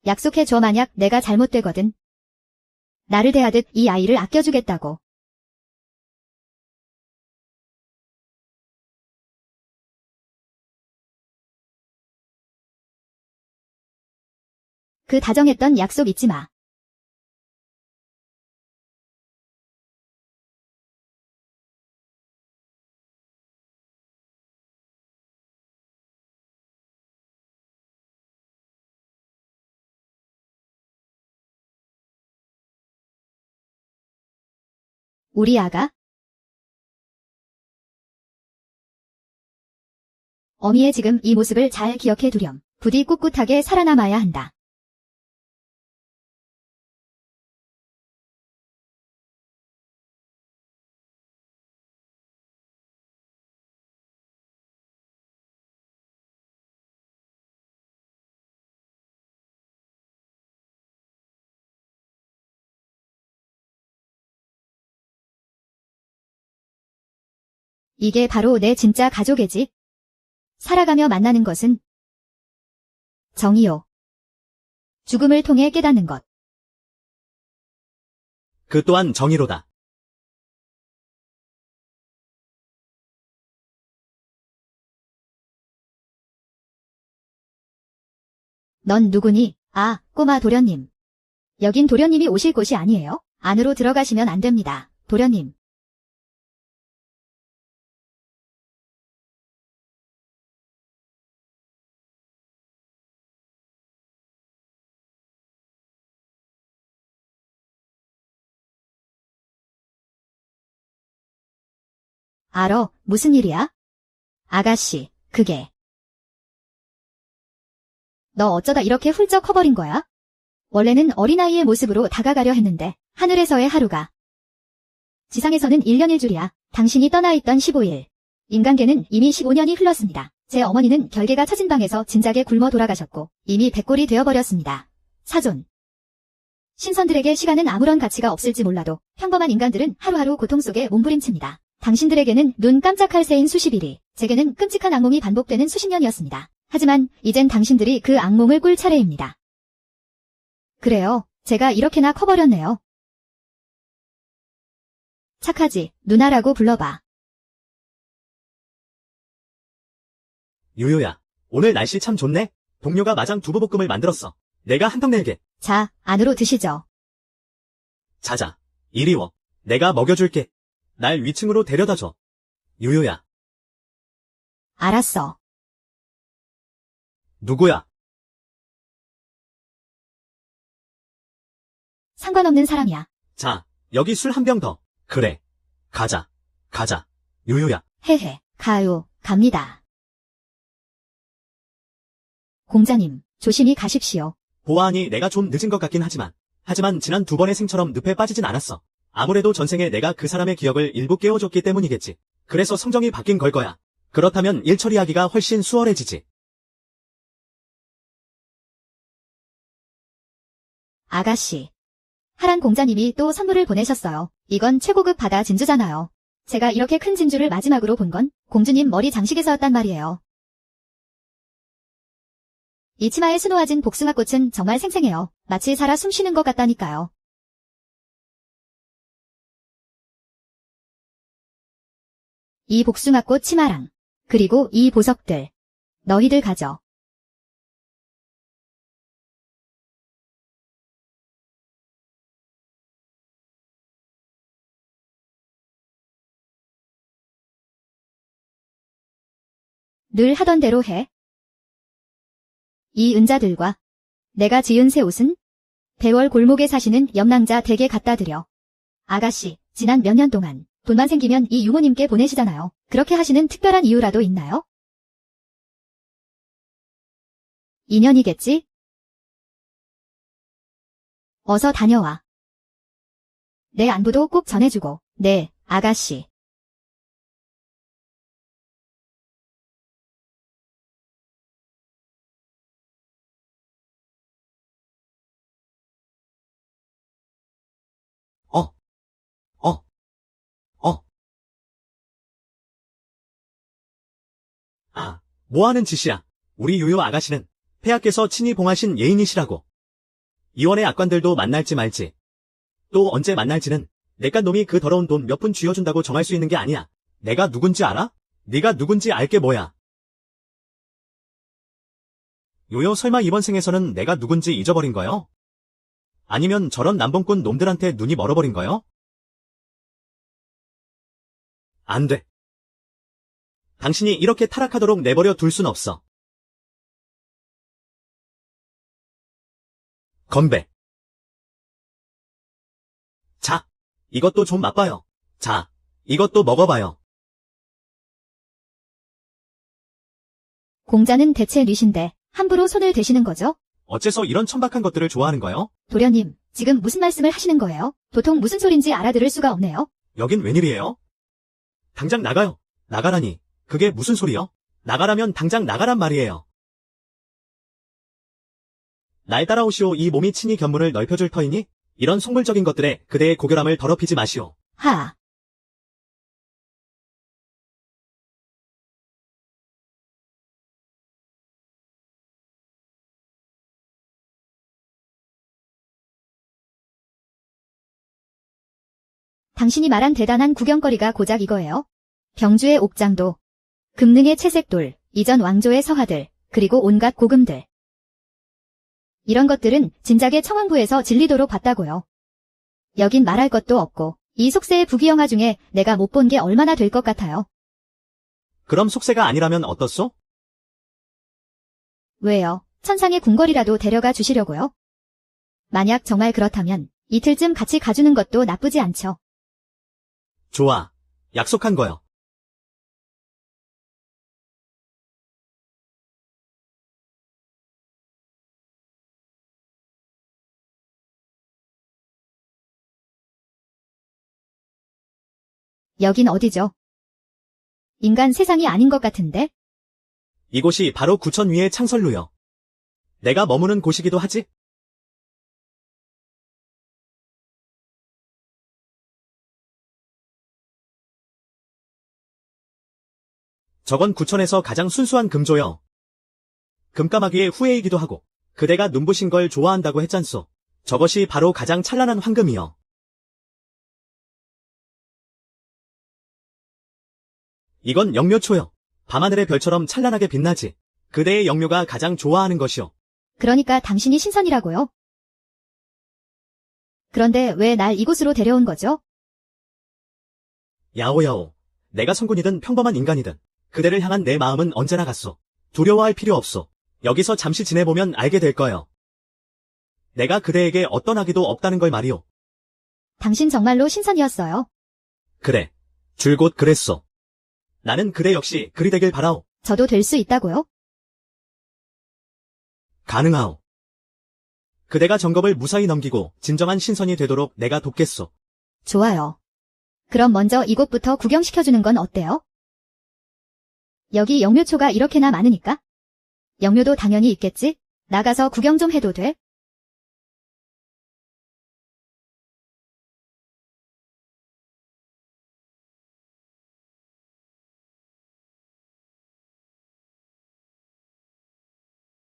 약속해줘 만약 내가 잘못되거든. 나를 대하듯 이 아이를 아껴주겠다고. 그 다정했던 약속 잊지 마. 우리 아가? 어미의 지금 이 모습을 잘 기억해 두렴. 부디 꿋꿋하게 살아남아야 한다. 이게 바로 내 진짜 가족이지. 살아가며 만나는 것은 정이요. 죽음을 통해 깨닫는 것. 그 또한 정의로다. 넌 누구니? 아, 꼬마 도련님. 여긴 도련님이 오실 곳이 아니에요. 안으로 들어가시면 안 됩니다. 도련님. 알어, 무슨 일이야? 아가씨, 그게. 너 어쩌다 이렇게 훌쩍 커버린 거야? 원래는 어린아이의 모습으로 다가가려 했는데 하늘에서의 하루가 지상에서는 1년 1줄이야. 당신이 떠나 있던 15일. 인간계는 이미 15년이 흘렀습니다. 제 어머니는 결계가 처진 방에서 진작에 굶어 돌아가셨고 이미 백골이 되어버렸습니다. 사존. 신선들에게 시간은 아무런 가치가 없을지 몰라도 평범한 인간들은 하루하루 고통 속에 몸부림칩니다. 당신들에게는 눈 깜짝할 새인 수십 일이, 제게는 끔찍한 악몽이 반복되는 수십 년이었습니다. 하지만 이젠 당신들이 그 악몽을 꿀 차례입니다. 그래요. 제가 이렇게나 커버렸네요. 착하지. 누나라고 불러봐. 유유야, 오늘 날씨 참 좋네? 동료가 마장 두부볶음을 만들었어. 내가 한턱 낼게. 자, 안으로 드시죠. 자자, 이리 와. 내가 먹여줄게. 날 위층으로 데려다줘. 유유야, 알았어. 누구야? 상관없는 사람이야. 자, 여기 술 한 병 더. 그래. 가자. 가자. 유유야. 헤헤. 가요. 갑니다. 공자님, 조심히 가십시오. 보아하니 내가 좀 늦은 것 같긴 하지만 지난 두 번의 생처럼 늪에 빠지진 않았어. 아무래도 전생에 내가 그 사람의 기억을 일부 깨워줬기 때문이겠지. 그래서 성정이 바뀐 걸 거야. 그렇다면 일 처리하기가 훨씬 수월해지지. 아가씨. 하란 공자님이 또 선물을 보내셨어요. 이건 최고급 바다 진주잖아요. 제가 이렇게 큰 진주를 마지막으로 본 건 공주님 머리 장식에서였단 말이에요. 이 치마에 수놓아진 복숭아꽃은 정말 생생해요. 마치 살아 숨쉬는 것 같다니까요. 이 복숭아꽃 치마랑, 그리고 이 보석들. 너희들 가져. 늘 하던 대로 해. 이 은자들과 내가 지은 새 옷은 배월 골목에 사시는 염랑자 댁에 갖다 드려. 아가씨, 지난 몇 년 동안 돈만 생기면 이 유모님께 보내시잖아요. 그렇게 하시는 특별한 이유라도 있나요? 인연이겠지? 어서 다녀와. 내 안부도 꼭 전해주고. 네, 아가씨. 어, 어, 어. 아, 뭐 하는 짓이야. 우리 유유 아가씨는 폐하께서 친히 봉하신 예인이시라고. 이원의 악관들도 만날지 말지. 또 언제 만날지는 내깟 놈이 그 더러운 돈 몇 푼 쥐어준다고 정할 수 있는 게 아니야. 내가 누군지 알아? 네가 누군지 알게 뭐야. 요요 설마 이번 생에서는 내가 누군지 잊어버린 거요? 아니면 저런 남봉꾼 놈들한테 눈이 멀어버린 거요? 안 돼. 당신이 이렇게 타락하도록 내버려 둘 순 없어. 건배. 자, 이것도 좀 맛봐요. 자, 이것도 먹어봐요. 공자는 대체 뉘신데 함부로 손을 대시는 거죠? 어째서 이런 천박한 것들을 좋아하는 거요? 도련님, 지금 무슨 말씀을 하시는 거예요? 도통 무슨 소린지 알아들을 수가 없네요. 여긴 웬일이에요? 당장 나가요. 나가라니. 그게 무슨 소리요? 나가라면 당장 나가란 말이에요. 날 따라오시오. 이 몸이 친히 견문을 넓혀줄 터이니 이런 속물적인 것들에 그대의 고결함을 더럽히지 마시오. 하. 당신이 말한 대단한 구경거리가 고작 이거예요? 병주의 옥장도, 금능의 채색돌, 이전 왕조의 서화들, 그리고 온갖 고금들. 이런 것들은 진작에 청왕부에서 진리도록 봤다고요. 여긴 말할 것도 없고 이 속세의 부귀영화 중에 내가 못 본 게 얼마나 될 것 같아요. 그럼 속세가 아니라면 어떻소? 왜요? 천상의 궁궐이라도 데려가 주시려고요? 만약 정말 그렇다면 이틀쯤 같이 가주는 것도 나쁘지 않죠. 좋아. 약속한 거요. 여긴 어디죠? 인간 세상이 아닌 것 같은데? 이곳이 바로 구천 위의 창설루요. 내가 머무는 곳이기도 하지? 저건 구천에서 가장 순수한 금조요. 금까마귀의 후예이기도 하고 그대가 눈부신 걸 좋아한다고 했잖소. 저것이 바로 가장 찬란한 황금이요. 이건 영묘초요. 밤하늘의 별처럼 찬란하게 빛나지. 그대의 영묘가 가장 좋아하는 것이요. 그러니까 당신이 신선이라고요? 그런데 왜 날 이곳으로 데려온 거죠? 야오야오. 내가 성군이든 평범한 인간이든 그대를 향한 내 마음은 언제나 같소. 두려워할 필요 없소. 여기서 잠시 지내보면 알게 될 거요. 내가 그대에게 어떤 악의도 없다는 걸 말이오. 당신 정말로 신선이었어요. 그래. 줄곧 그랬소. 나는 그대 역시 그리 되길 바라오. 저도 될 수 있다고요? 가능하오. 그대가 정겁을 무사히 넘기고 진정한 신선이 되도록 내가 돕겠소. 좋아요. 그럼 먼저 이곳부터 구경시켜주는 건 어때요? 여기 영묘초가 이렇게나 많으니까? 영묘도 당연히 있겠지? 나가서 구경 좀 해도 돼?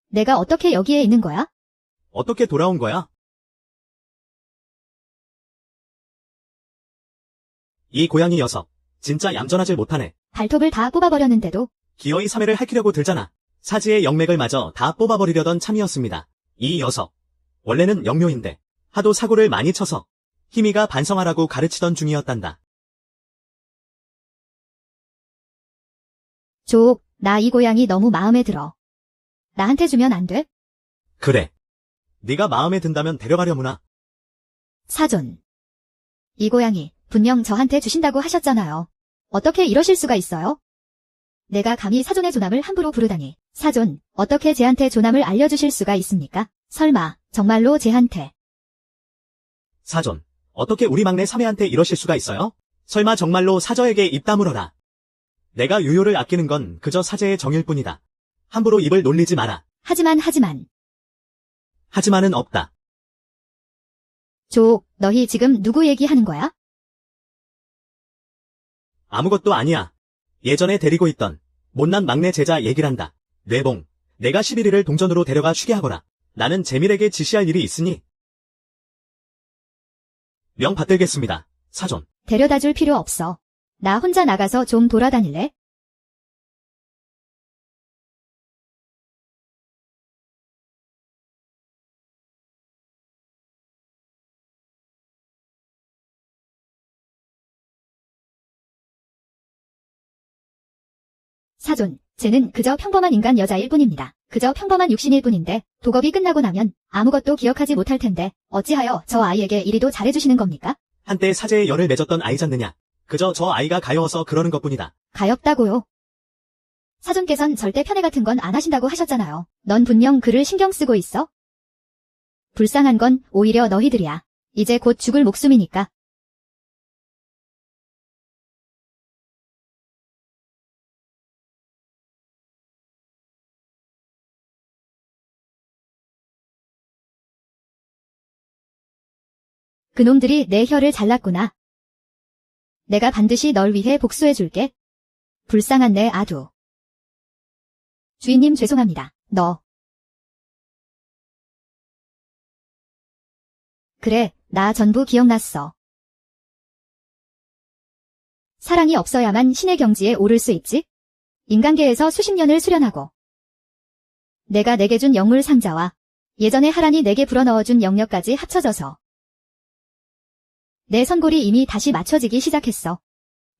내가 어떻게 여기에 있는 거야? 어떻게 돌아온 거야? 이 고양이 녀석. 진짜 얌전하질 못하네. 발톱을 다 뽑아버렸는데도 기어이 3회를 할퀴려고 들잖아. 사지의 영맥을 마저 다 뽑아버리려던 참이었습니다. 이 녀석. 원래는 영묘인데 하도 사고를 많이 쳐서 희미가 반성하라고 가르치던 중이었단다. 조옥, 나 이 고양이 너무 마음에 들어. 나한테 주면 안 돼? 그래. 네가 마음에 든다면 데려가려무나. 사존. 이 고양이 분명 저한테 주신다고 하셨잖아요. 어떻게 이러실 수가 있어요? 내가 감히 사존의 조남을 함부로 부르다니. 사존, 어떻게 쟤한테 조남을 알려주실 수가 있습니까? 설마 정말로 쟤한테. 사존. 어떻게 우리 막내 사매한테 이러실 수가 있어요? 설마 정말로 사저에게 입 다물어라. 내가 유효를 아끼는 건 그저 사제의 정일 뿐이다. 함부로 입을 놀리지 마라. 하지만. 하지만은 없다. 조옥, 너희 지금 누구 얘기하는 거야? 아무것도 아니야. 예전에 데리고 있던 못난 막내 제자 얘기란다. 뇌봉, 내가 11일을 동전으로 데려가 쉬게 하거라. 나는 재밀에게 지시할 일이 있으니. 명 받들겠습니다. 사존. 데려다 줄 필요 없어. 나 혼자 나가서 좀 돌아다닐래? 사존, 쟤는 그저 평범한 인간 여자일 뿐입니다. 그저 평범한 육신일 뿐인데 독업이 끝나고 나면 아무것도 기억하지 못할 텐데 어찌하여 저 아이에게 이리도 잘해주시는 겁니까? 한때 사제의 열을 맺었던 아이잖느냐. 그저 저 아이가 가여워서 그러는 것뿐이다. 가엾다고요. 사존께선 절대 편애 같은 건 안 하신다고 하셨잖아요. 넌 분명 그를 신경 쓰고 있어? 불쌍한 건 오히려 너희들이야. 이제 곧 죽을 목숨이니까. 그놈들이 내 혀를 잘랐구나. 내가 반드시 널 위해 복수해줄게. 불쌍한 내 아두. 주인님 죄송합니다. 너. 그래, 나 전부 기억났어. 사랑이 없어야만 신의 경지에 오를 수 있지? 인간계에서 수십 년을 수련하고 내가 내게 준 영물 상자와 예전에 하란이 내게 불어넣어준 영역까지 합쳐져서 내 선골이 이미 다시 맞춰지기 시작했어.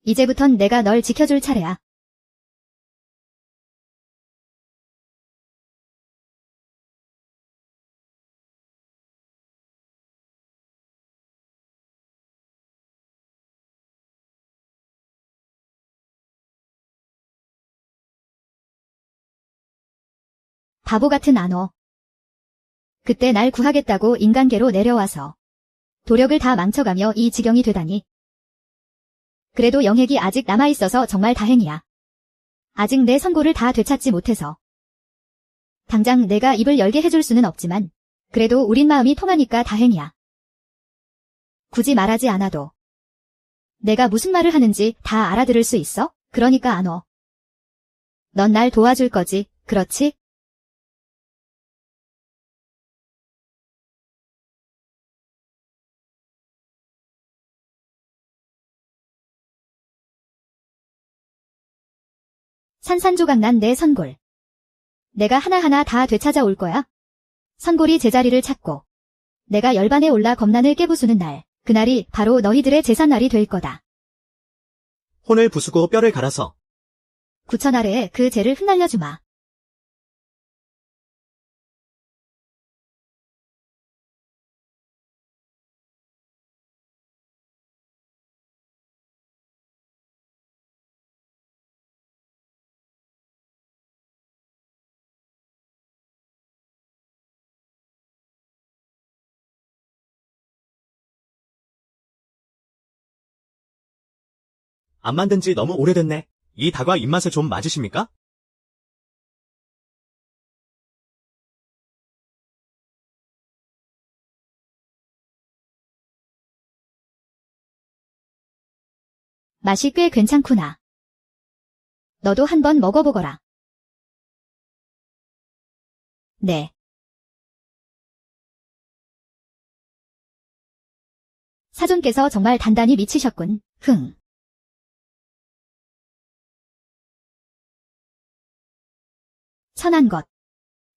이제부턴 내가 널 지켜줄 차례야. 바보 같은 안어. 그때 날 구하겠다고 인간계로 내려와서 도력을 다 망쳐가며 이 지경이 되다니. 그래도 영핵이 아직 남아있어서 정말 다행이야. 아직 내 선고를 다 되찾지 못해서. 당장 내가 입을 열게 해줄 수는 없지만 그래도 우린 마음이 통하니까 다행이야. 굳이 말하지 않아도 내가 무슨 말을 하는지 다 알아들을 수 있어? 그러니까 안어. 넌 날 도와줄 거지, 그렇지? 산산조각난 내 선골. 내가 하나하나 다 되찾아올 거야. 선골이 제자리를 찾고 내가 열반에 올라 검난을 깨부수는 날, 그날이 바로 너희들의 제삿날이 될 거다. 혼을 부수고 뼈를 갈아서 구천 아래에 그 죄를 흩날려주마. 안 만든 지 너무 오래됐네. 이 다과 입맛에 좀 맞으십니까? 맛이 꽤 괜찮구나. 너도 한번 먹어보거라. 네. 사존께서 정말 단단히 미치셨군. 흥. 천한 것.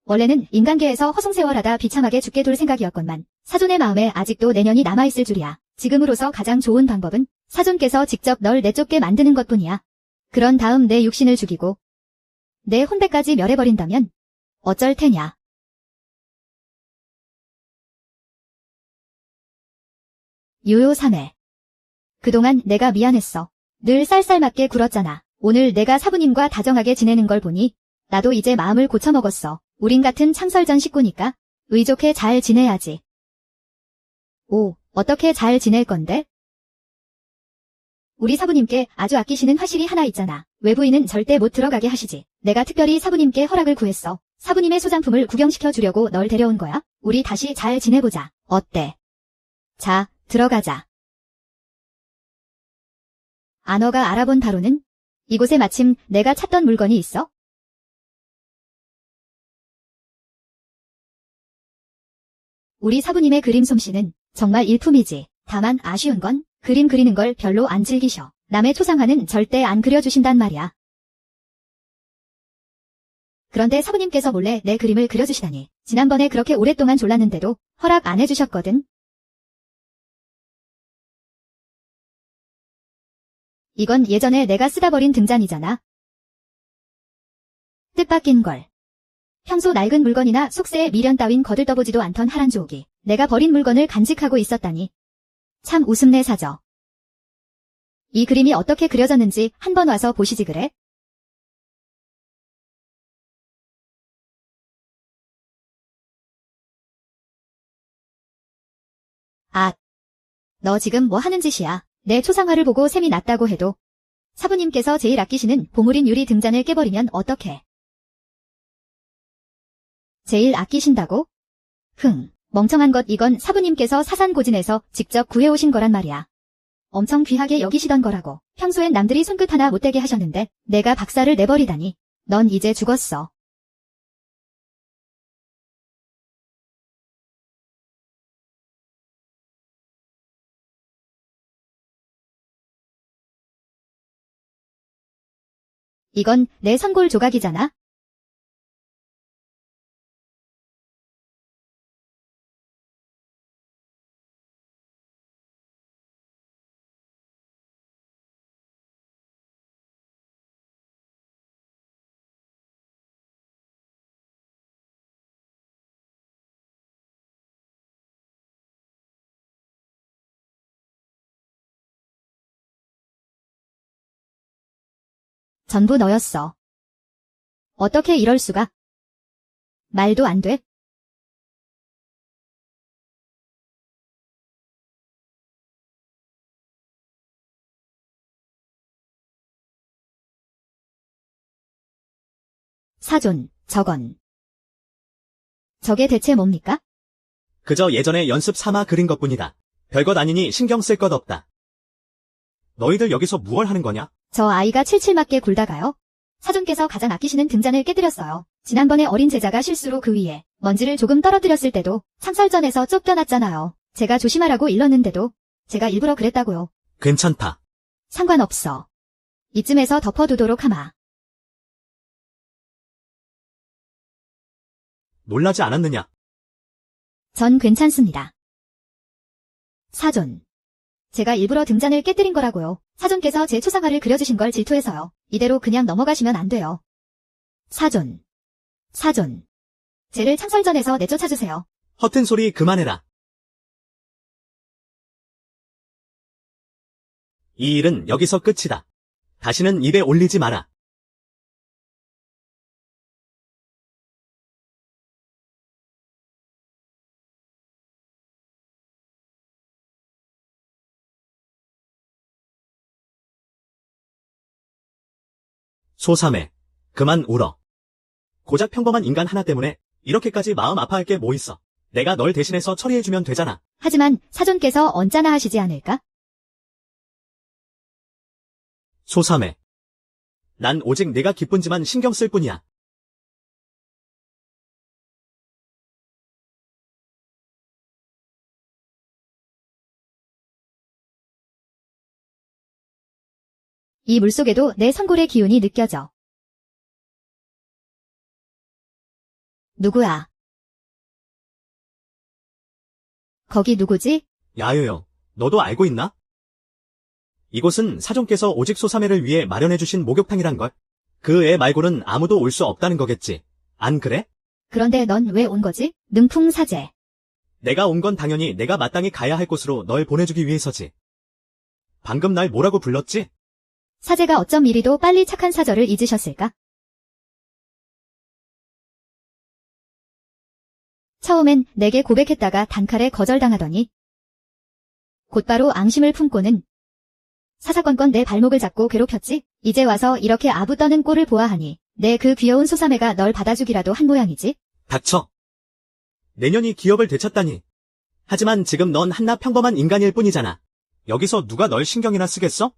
원래는 인간계에서 허송세월하다 비참하게 죽게 둘 생각이었건만 사존의 마음에 아직도 내년이 남아있을 줄이야. 지금으로서 가장 좋은 방법은 사존께서 직접 널 내쫓게 만드는 것뿐이야. 그런 다음 내 육신을 죽이고 내 혼배까지 멸해버린다면 어쩔 테냐. 유효삼회. 그동안 내가 미안했어. 늘 쌀쌀맞게 굴었잖아. 오늘 내가 사부님과 다정하게 지내는 걸 보니 나도 이제 마음을 고쳐먹었어. 우린 같은 창설전 식구니까 의좋게 잘 지내야지. 오, 어떻게 잘 지낼 건데? 우리 사부님께 아주 아끼시는 화실이 하나 있잖아. 외부인은 절대 못 들어가게 하시지. 내가 특별히 사부님께 허락을 구했어. 사부님의 소장품을 구경시켜 주려고 널 데려온 거야. 우리 다시 잘 지내보자. 어때? 자, 들어가자. 안어가 알아본 바로는 이곳에 마침 내가 찾던 물건이 있어? 우리 사부님의 그림 솜씨는 정말 일품이지. 다만 아쉬운 건 그림 그리는 걸 별로 안 즐기셔. 남의 초상화는 절대 안 그려주신단 말이야. 그런데 사부님께서 몰래 내 그림을 그려주시다니. 지난번에 그렇게 오랫동안 졸랐는데도 허락 안 해주셨거든. 이건 예전에 내가 쓰다 버린 등잔이잖아. 뜻밖인 걸. 평소 낡은 물건이나 속세에 미련 따윈 거들떠보지도 않던 하란주옥이 내가 버린 물건을 간직하고 있었다니. 참 웃음내 사저. 이 그림이 어떻게 그려졌는지 한번 와서 보시지 그래? 아, 너 지금 뭐 하는 짓이야? 내 초상화를 보고 셈이 났다고 해도 사부님께서 제일 아끼시는 보물인 유리 등잔을 깨버리면 어떡해? 제일 아끼신다고? 멍청한 것 이건 사부님께서 사산고진에서 직접 구해오신 거란 말이야. 엄청 귀하게 여기시던 거라고. 평소엔 남들이 손끝 하나 못 대게 하셨는데 내가 박살을 내버리다니. 넌 이제 죽었어. 이건 내 선골 조각이잖아. 전부 너였어. 어떻게 이럴 수가? 말도 안 돼. 사존, 저건. 저게 대체 뭡니까? 그저 예전에 연습 삼아 그린 것뿐이다. 별것 아니니 신경 쓸 것 없다. 너희들 여기서 무얼 하는 거냐? 저 아이가 칠칠맞게 굴다가요. 사존께서 가장 아끼시는 등잔을 깨뜨렸어요. 지난번에 어린 제자가 실수로 그 위에 먼지를 조금 떨어뜨렸을 때도 창설전에서 쫓겨났잖아요. 제가 조심하라고 일렀는데도 제가 일부러 그랬다고요. 괜찮다. 상관없어. 이쯤에서 덮어두도록 하마. 놀라지 않았느냐? 전 괜찮습니다. 사존. 제가 일부러 등잔을 깨뜨린 거라고요. 사존께서 제 초상화를 그려주신 걸 질투해서요. 이대로 그냥 넘어가시면 안 돼요. 사존. 사존. 쟤를 창설전에서 내쫓아주세요. 허튼 소리 그만해라. 이 일은 여기서 끝이다. 다시는 입에 올리지 마라. 소삼해. 그만 울어. 고작 평범한 인간 하나 때문에 이렇게까지 마음 아파할 게 뭐 있어. 내가 널 대신해서 처리해주면 되잖아. 하지만 사존께서 언짢아 하시지 않을까? 소삼해. 난 오직 네가 기쁜지만 신경 쓸 뿐이야. 이 물속에도 내 선골의 기운이 느껴져. 누구야? 거기 누구지? 야요요, 너도 알고 있나? 이곳은 사종께서 오직 소삼해를 위해 마련해주신 목욕탕이란 걸. 그 애 말고는 아무도 올 수 없다는 거겠지. 안 그래? 그런데 넌 왜 온 거지? 능풍사제. 내가 온 건 당연히 내가 마땅히 가야 할 곳으로 널 보내주기 위해서지. 방금 날 뭐라고 불렀지? 사제가 어쩜 이리도 빨리 착한 사절을 잊으셨을까? 처음엔 내게 고백했다가 단칼에 거절당하더니 곧바로 앙심을 품고는 사사건건 내 발목을 잡고 괴롭혔지? 이제 와서 이렇게 아부 떠는 꼴을 보아하니 내 그 귀여운 소삼애가 널 받아주기라도 한 모양이지? 닥쳐. 내년이 기업을 되찾다니. 하지만 지금 넌 한낱 평범한 인간일 뿐이잖아. 여기서 누가 널 신경이나 쓰겠어?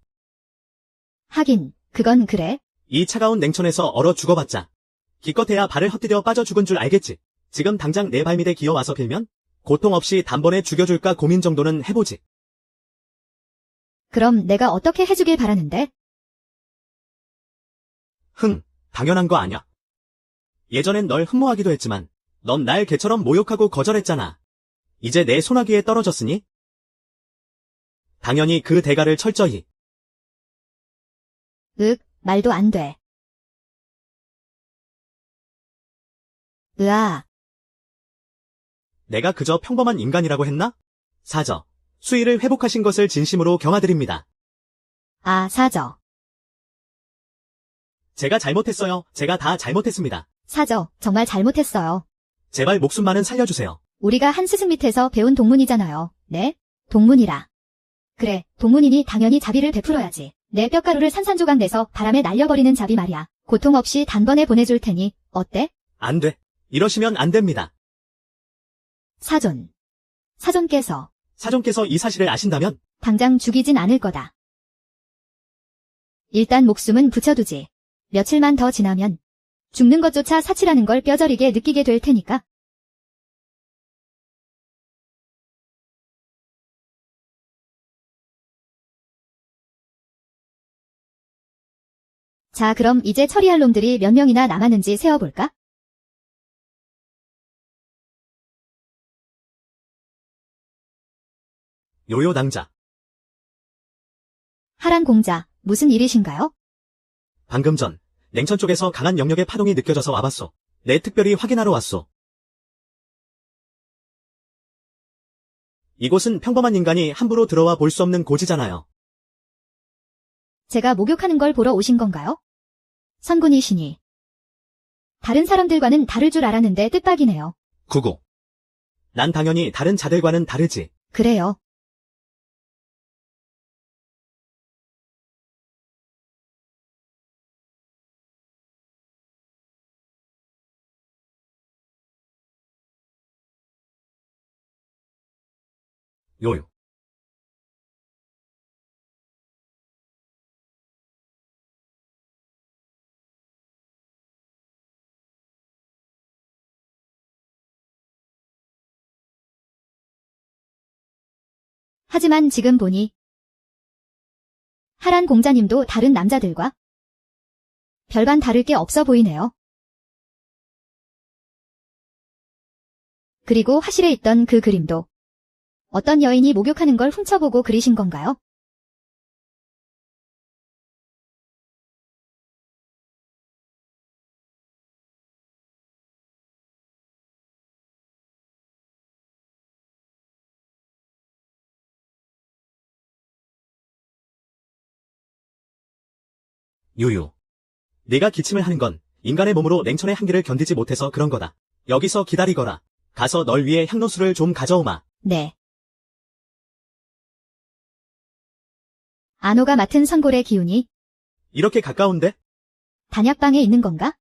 하긴 그건 그래. 이 차가운 냉천에서 얼어 죽어봤자 기껏해야 발을 헛디뎌 빠져 죽은 줄 알겠지. 지금 당장 내 발밑에 기어와서 빌면 고통 없이 단번에 죽여줄까 고민 정도는 해보지. 그럼 내가 어떻게 해주길 바라는데? 흥, 당연한 거 아냐. 예전엔 널 흠모하기도 했지만 넌 날 개처럼 모욕하고 거절했잖아. 이제 내 소나기에 떨어졌으니 당연히 그 대가를 철저히. 말도 안 돼. 으아. 내가 그저 평범한 인간이라고 했나? 사저, 수위를 회복하신 것을 진심으로 경아드립니다. 아, 사저. 제가 잘못했어요. 제가 다 잘못했습니다. 사저, 정말 잘못했어요. 제발 목숨만은 살려주세요. 우리가 한 스승 밑에서 배운 동문이잖아요. 네? 동문이라. 그래, 동문이니 당연히 자비를 베풀어야지. 내 뼈가루를 산산조각 내서 바람에 날려버리는 자비 말이야. 고통 없이 단번에 보내줄 테니 어때? 안 돼. 이러시면 안 됩니다. 사존. 사존께서 사종께서 이 사실을 아신다면 당장 죽이진 않을 거다. 일단 목숨은 붙여두지. 며칠만 더 지나면 죽는 것조차 사치라는 걸 뼈저리게 느끼게 될 테니까. 자, 그럼 이제 처리할 놈들이 몇 명이나 남았는지 세어볼까? 요요 낭자. 하란 공자, 무슨 일이신가요? 방금 전 냉천 쪽에서 강한 영역의 파동이 느껴져서 와봤소. 내 특별히 확인하러 왔소. 이곳은 평범한 인간이 함부로 들어와 볼 수 없는 고지잖아요. 제가 목욕하는 걸 보러 오신 건가요? 선군이시니. 다른 사람들과는 다를 줄 알았는데 뜻밖이네요. 구구. 난 당연히 다른 자들과는 다르지. 그래요. 요요. 하지만 지금 보니 하란 공자님도 다른 남자들과 별반 다를 게 없어 보이네요. 그리고 화실에 있던 그 그림도 어떤 여인이 목욕하는 걸 훔쳐보고 그리신 건가요? 요요. 네가 기침을 하는 건 인간의 몸으로 냉천의 한기를 견디지 못해서 그런 거다. 여기서 기다리거라. 가서 널 위해 향로수를 좀 가져오마. 네. 안호가 맡은 선골의 기운이 이렇게 가까운데? 단약방에 있는 건가?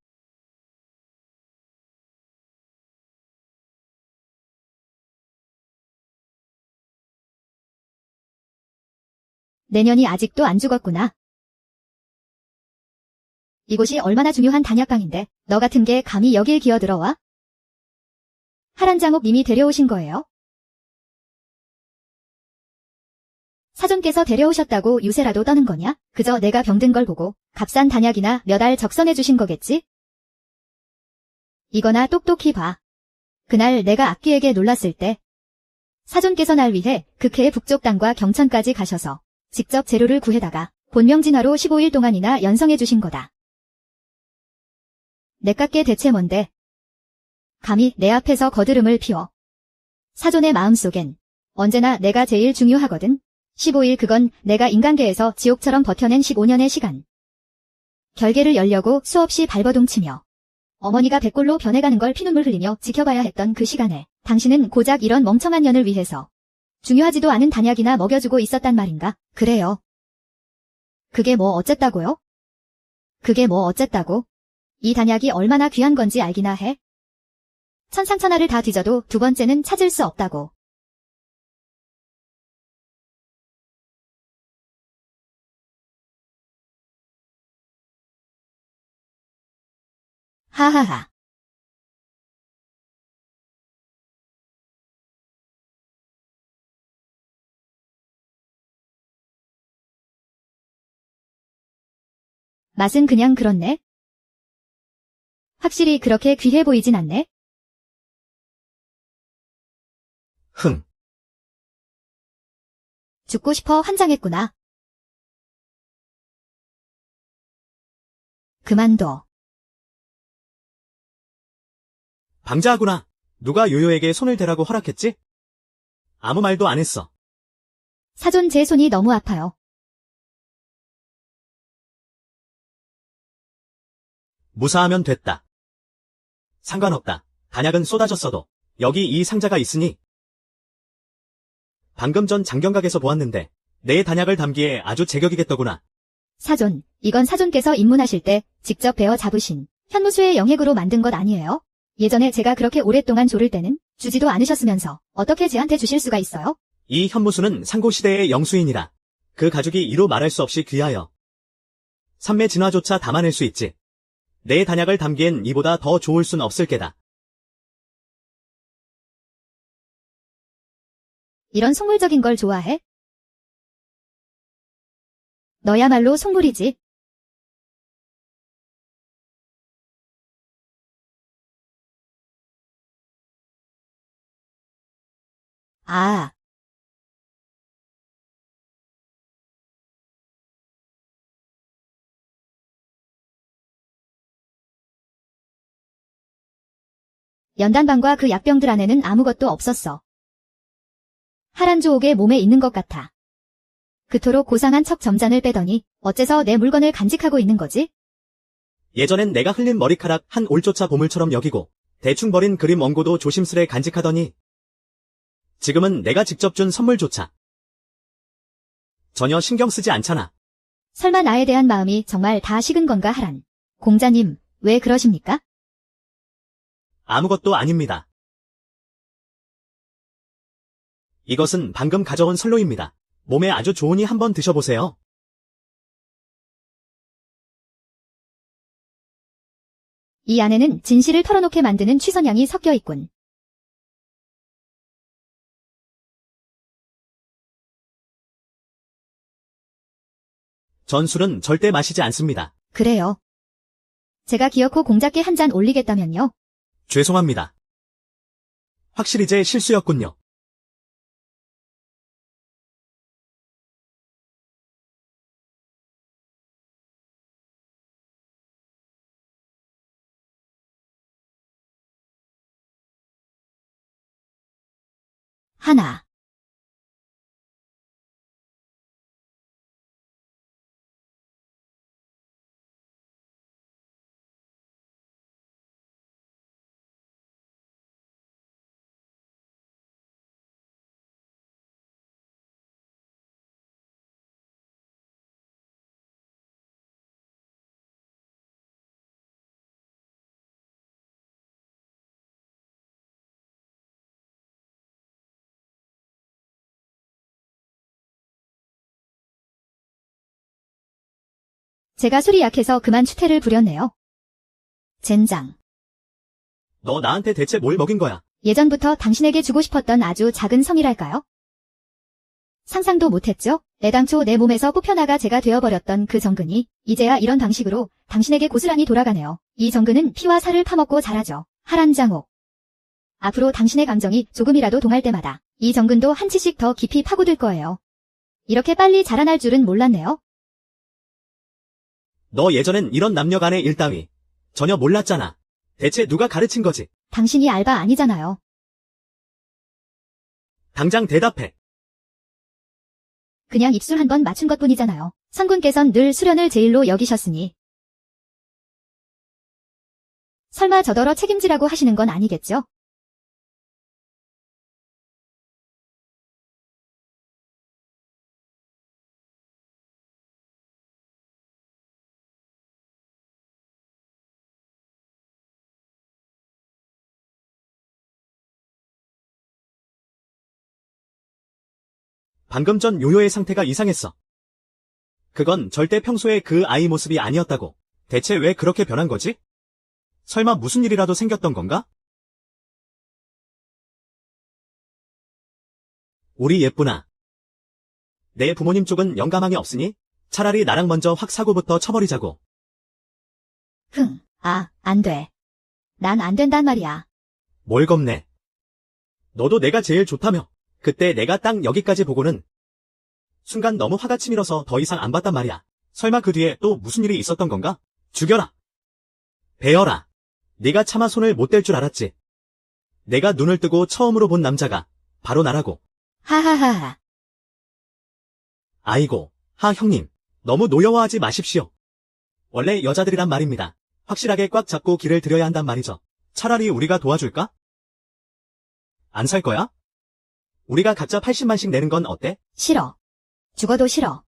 내년이 아직도 안 죽었구나. 이곳이 얼마나 중요한 단약방인데 너 같은 게 감히 여길 기어들어와? 하란장옥 님이 데려오신 거예요? 사존께서 데려오셨다고 유세라도 떠는 거냐? 그저 내가 병든 걸 보고 값싼 단약이나 몇 알 적선해 주신 거겠지? 이거나 똑똑히 봐. 그날 내가 악귀에게 놀랐을 때 사존께서 날 위해 극해의 북쪽 땅과 경천까지 가셔서 직접 재료를 구해다가 본명진화로 15일 동안이나 연성해 주신 거다. 내깎게 대체 뭔데? 감히 내 앞에서 거드름을 피워. 사존의 마음속엔 언제나 내가 제일 중요하거든. 15일 그건 내가 인간계에서 지옥처럼 버텨낸 15년의 시간. 결계를 열려고 수없이 발버둥치며 어머니가 백골로 변해가는 걸 피눈물 흘리며 지켜봐야 했던 그 시간에 당신은 고작 이런 멍청한 년을 위해서 중요하지도 않은 단약이나 먹여주고 있었단 말인가? 그래요. 그게 뭐 어쨌다고요? 그게 뭐 어쨌다고? 이 단약이 얼마나 귀한 건지 알기나 해? 천상천하를 다 뒤져도 두 번째는 찾을 수 없다고. 하하하. 맛은 그냥 그렇네. 확실히 그렇게 귀해 보이진 않네. 흥. 죽고 싶어 환장했구나. 그만둬. 방자하구나. 누가 요요에게 손을 대라고 허락했지? 아무 말도 안 했어. 사존 제 손이 너무 아파요. 무사하면 됐다. 상관없다. 단약은 쏟아졌어도 여기 이 상자가 있으니. 방금 전 장경각에서 보았는데 내 단약을 담기에 아주 제격이겠더구나. 사존, 이건 사존께서 입문하실 때 직접 베어 잡으신 현무수의 영액으로 만든 것 아니에요? 예전에 제가 그렇게 오랫동안 조를 때는 주지도 않으셨으면서 어떻게 제한테 주실 수가 있어요? 이 현무수는 상고시대의 영수인이라 그 가죽이 이루 말할 수 없이 귀하여 산매 진화조차 담아낼 수 있지. 내 단약을 담기엔 이보다 더 좋을 순 없을 게다. 이런 속물적인 걸 좋아해? 너야말로 속물이지. 아, 연단방과 그 약병들 안에는 아무것도 없었어. 하란조옥의 몸에 있는 것 같아. 그토록 고상한 척 점잔을 빼더니 어째서 내 물건을 간직하고 있는 거지? 예전엔 내가 흘린 머리카락 한 올조차 보물처럼 여기고 대충 버린 그림 원고도 조심스레 간직하더니 지금은 내가 직접 준 선물조차 전혀 신경 쓰지 않잖아. 설마 나에 대한 마음이 정말 다 식은 건가 하란. 공자님, 왜 그러십니까? 아무것도 아닙니다. 이것은 방금 가져온 선로입니다. 몸에 아주 좋으니 한번 드셔보세요. 이 안에는 진실을 털어놓게 만드는 취선향이 섞여 있군. 전 술은 절대 마시지 않습니다. 그래요. 제가 기어코 공자께 한 잔 올리겠다면요. 죄송합니다. 확실히 제 실수였군요. 하나. 제가 술이 약해서 그만 추태를 부렸네요. 젠장. 너 나한테 대체 뭘 먹인 거야? 예전부터 당신에게 주고 싶었던 아주 작은 성이랄까요? 상상도 못했죠? 애당초 내 몸에서 뽑혀나가 제가 되어버렸던 그 정근이 이제야 이런 방식으로 당신에게 고스란히 돌아가네요. 이 정근은 피와 살을 파먹고 자라죠. 하란장옥. 앞으로 당신의 감정이 조금이라도 동할 때마다 이 정근도 한 치씩 더 깊이 파고들 거예요. 이렇게 빨리 자라날 줄은 몰랐네요. 너 예전엔 이런 남녀 간의 일 따위 전혀 몰랐잖아. 대체 누가 가르친 거지? 당신이 알바 아니잖아요. 당장 대답해. 그냥 입술 한 번 맞춘 것뿐이잖아요. 선군께선 늘 수련을 제일로 여기셨으니. 설마 저더러 책임지라고 하시는 건 아니겠죠? 방금 전 요요의 상태가 이상했어. 그건 절대 평소에 그 아이 모습이 아니었다고. 대체 왜 그렇게 변한 거지? 설마 무슨 일이라도 생겼던 건가? 우리 예쁘나. 내 부모님 쪽은 영감함이 없으니 차라리 나랑 먼저 확 사고부터 쳐버리자고. 안 돼. 난 안 된단 말이야. 뭘 겁내. 너도 내가 제일 좋다며. 그때 내가 딱 여기까지 보고는 순간 너무 화가 치밀어서 더 이상 안 봤단 말이야. 설마 그 뒤에 또 무슨 일이 있었던 건가? 죽여라. 베어라. 네가 차마 손을 못 댈 줄 알았지. 내가 눈을 뜨고 처음으로 본 남자가 바로 나라고. 하하하. 아이고, 하 형님. 너무 노여워하지 마십시오. 원래 여자들이란 말입니다. 확실하게 꽉 잡고 길을 들여야 한단 말이죠. 차라리 우리가 도와줄까? 안 살 거야? 우리가 각자 80만씩 내는 건 어때? 싫어. 죽어도 싫어.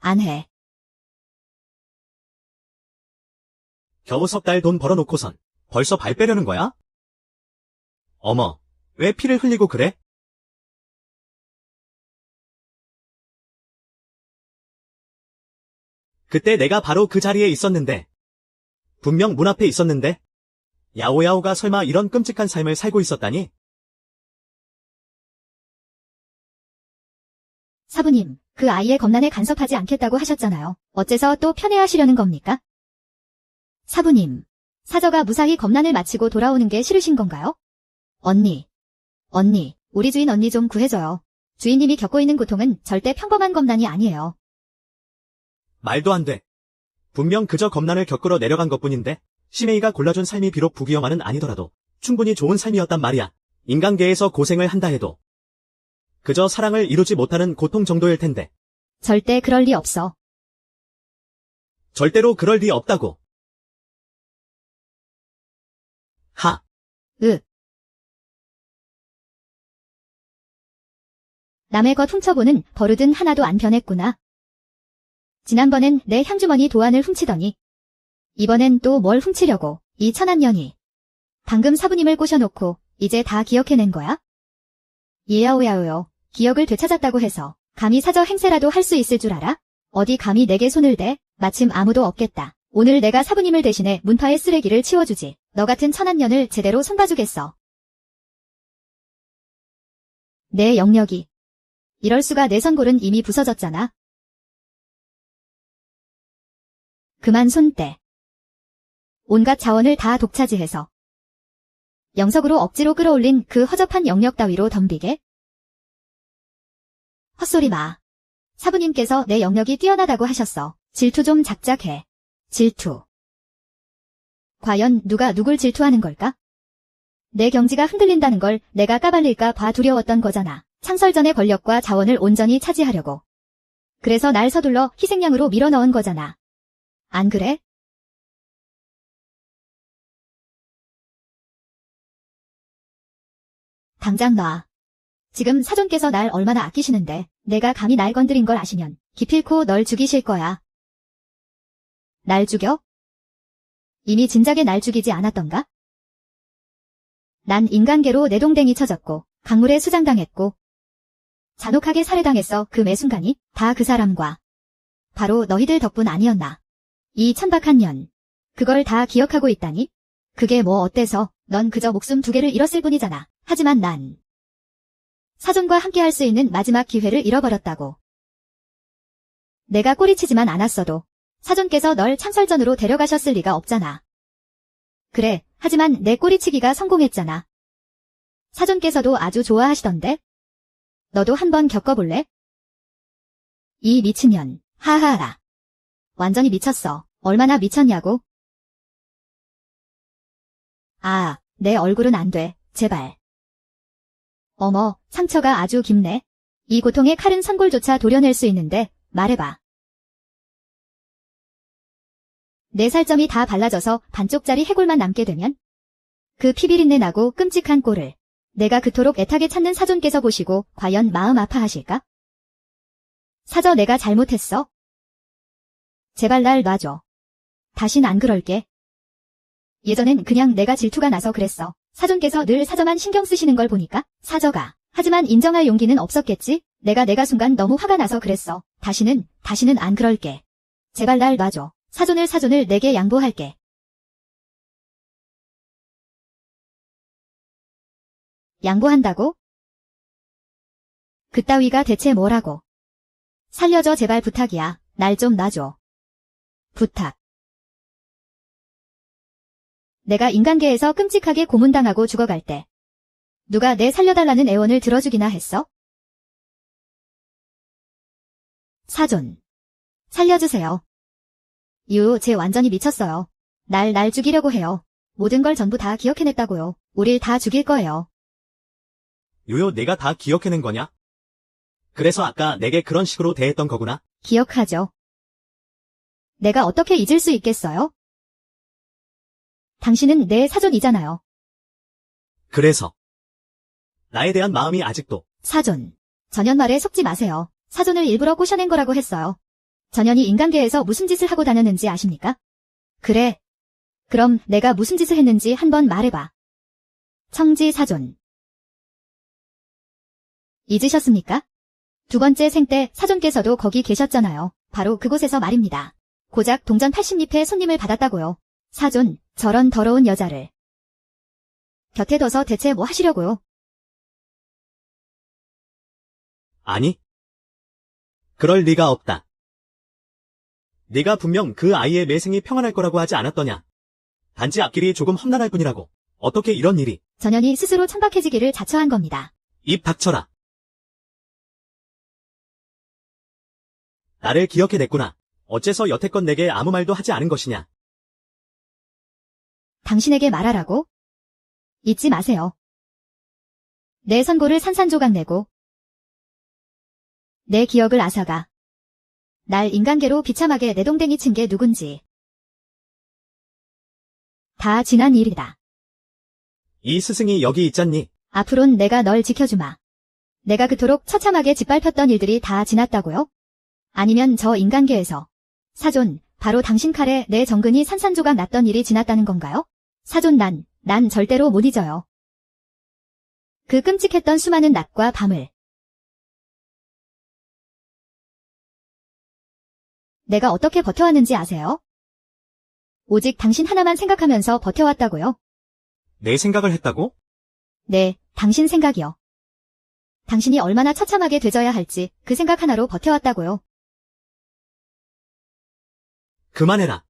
안 해. 겨우 석 달 돈 벌어놓고선 벌써 발 빼려는 거야? 어머, 왜 피를 흘리고 그래? 그때 내가 바로 그 자리에 있었는데. 분명 문 앞에 있었는데. 야오야오가 설마 이런 끔찍한 삶을 살고 있었다니? 사부님, 그 아이의 검난에 간섭하지 않겠다고 하셨잖아요. 어째서 또 편애하시려는 겁니까? 사부님, 사저가 무사히 검난을 마치고 돌아오는 게 싫으신 건가요? 언니, 우리 주인 언니 좀 구해줘요. 주인님이 겪고 있는 고통은 절대 평범한 검난이 아니에요. 말도 안 돼. 분명 그저 검난을 겪으러 내려간 것뿐인데 심해이가 골라준 삶이 비록 부귀영화는 아니더라도 충분히 좋은 삶이었단 말이야. 인간계에서 고생을 한다 해도 그저 사랑을 이루지 못하는 고통 정도일 텐데. 절대 그럴 리 없어. 절대로 그럴 리 없다고. 하. 남의 것 훔쳐보는 버릇은 하나도 안 변했구나. 지난번엔 내 향주머니 도안을 훔치더니 이번엔 또 뭘 훔치려고, 이 천한 년이. 방금 사부님을 꼬셔놓고 이제 다 기억해낸 거야? 예야오야오요. 기억을 되찾았다고 해서 감히 사저 행세라도 할 수 있을 줄 알아? 어디 감히 내게 손을 대? 마침 아무도 없겠다. 오늘 내가 사부님을 대신해 문파의 쓰레기를 치워주지. 너 같은 천한 년을 제대로 손봐주겠어. 내 영역이. 이럴 수가. 내 선골은 이미 부서졌잖아. 그만 손 떼. 온갖 자원을 다 독차지해서 영석으로 억지로 끌어올린 그 허접한 영역 따위로 덤비게? 헛소리 마. 사부님께서 내 영역이 뛰어나다고 하셨어. 질투 좀 작작해. 질투. 과연 누가 누굴 질투하는 걸까? 내 경지가 흔들린다는 걸 내가 까발릴까 봐 두려웠던 거잖아. 창설전의 권력과 자원을 온전히 차지하려고. 그래서 날 서둘러 희생양으로 밀어넣은 거잖아. 안 그래? 당장 놔. 지금 사존께서 날 얼마나 아끼시는데 내가 감히 날 건드린 걸 아시면 기필코 널 죽이실 거야. 날 죽여? 이미 진작에 날 죽이지 않았던가? 난 인간계로 내동댕이 쳐졌고 강물에 수장당했고 잔혹하게 살해당했어. 그 매 순간이 다 그 사람과 바로 너희들 덕분 아니었나. 이 천박한 년. 그걸 다 기억하고 있다니? 그게 뭐 어때서? 넌 그저 목숨 2개를 잃었을 뿐이잖아. 하지만 난 사존과 함께 할 수 있는 마지막 기회를 잃어버렸다고. 내가 꼬리치지만 않았어도 사존께서 널 창설전으로 데려가셨을 리가 없잖아. 그래, 하지만 내 꼬리치기가 성공했잖아. 사존께서도 아주 좋아하시던데? 너도 한번 겪어볼래? 이 미친년, 하하하. 완전히 미쳤어. 얼마나 미쳤냐고? 아, 내 얼굴은 안 돼, 제발. 어머, 상처가 아주 깊네. 이 고통의 칼은 선골조차 도려낼 수 있는데, 말해봐. 내 살점이 다 발라져서 반쪽짜리 해골만 남게 되면? 그 피비린내 나고 끔찍한 꼴을 내가 그토록 애타게 찾는 사존께서 보시고 과연 마음 아파하실까? 사저 내가 잘못했어? 제발 날 놔줘. 다신 안 그럴게. 예전엔 그냥 내가 질투가 나서 그랬어. 사존께서 늘 사저만 신경 쓰시는 걸 보니까 사저가. 하지만 인정할 용기는 없었겠지? 내가 순간 너무 화가 나서 그랬어. 다시는 안 그럴게. 제발 날 놔줘. 사존을 내게 양보할게. 양보한다고? 그따위가 대체 뭐라고? 살려줘 제발 부탁이야. 날 좀 놔줘. 부탁. 내가 인간계에서 끔찍하게 고문당하고 죽어갈 때 누가 내 살려달라는 애원을 들어주기나 했어? 사존. 살려주세요. 쟤 완전히 미쳤어요. 날 죽이려고 해요. 모든 걸 전부 다 기억해냈다고요. 우릴 다 죽일 거예요. 요요, 내가 다 기억해낸 거냐? 그래서 아까 내게 그런 식으로 대했던 거구나? 기억하죠. 내가 어떻게 잊을 수 있겠어요? 당신은 내 사존이잖아요. 그래서 나에 대한 마음이 아직도. 사존. 전현 말에 속지 마세요. 사존을 일부러 꼬셔낸 거라고 했어요. 전현이 인간계에서 무슨 짓을 하고 다녔는지 아십니까? 그래. 그럼 내가 무슨 짓을 했는지 한번 말해봐. 청지 사존. 잊으셨습니까? 2번째 생 때 사존께서도 거기 계셨잖아요. 바로 그곳에서 말입니다. 고작 동전 80잎의 손님을 받았다고요. 사존, 저런 더러운 여자를 곁에 둬서 대체 뭐 하시려고요? 아니. 그럴 리가 없다. 네가 분명 그 아이의 매생이 평안할 거라고 하지 않았더냐. 단지 앞길이 조금 험난할 뿐이라고. 어떻게 이런 일이. 전현이 스스로 천박해지기를 자처한 겁니다. 입 닥쳐라. 나를 기억해냈구나. 어째서 여태껏 내게 아무 말도 하지 않은 것이냐. 당신에게 말하라고? 잊지 마세요. 내 선고를 산산조각 내고 내 기억을 앗아가 날 인간계로 비참하게 내동댕이 친 게 누군지. 다 지난 일이다. 이 스승이 여기 있잖니. 앞으론 내가 널 지켜주마. 내가 그토록 처참하게 짓밟혔던 일들이 다 지났다고요? 아니면 저 인간계에서 사존, 바로 당신 칼에 내 정근이 산산조각 났던 일이 지났다는 건가요? 사존 난 절대로 못 잊어요. 그 끔찍했던 수많은 낮과 밤을. 내가 어떻게 버텨왔는지 아세요? 오직 당신 하나만 생각하면서 버텨왔다고요? 내 생각을 했다고? 네, 당신 생각이요. 당신이 얼마나 처참하게 되져야 할지 그 생각 하나로 버텨왔다고요. 그만해라.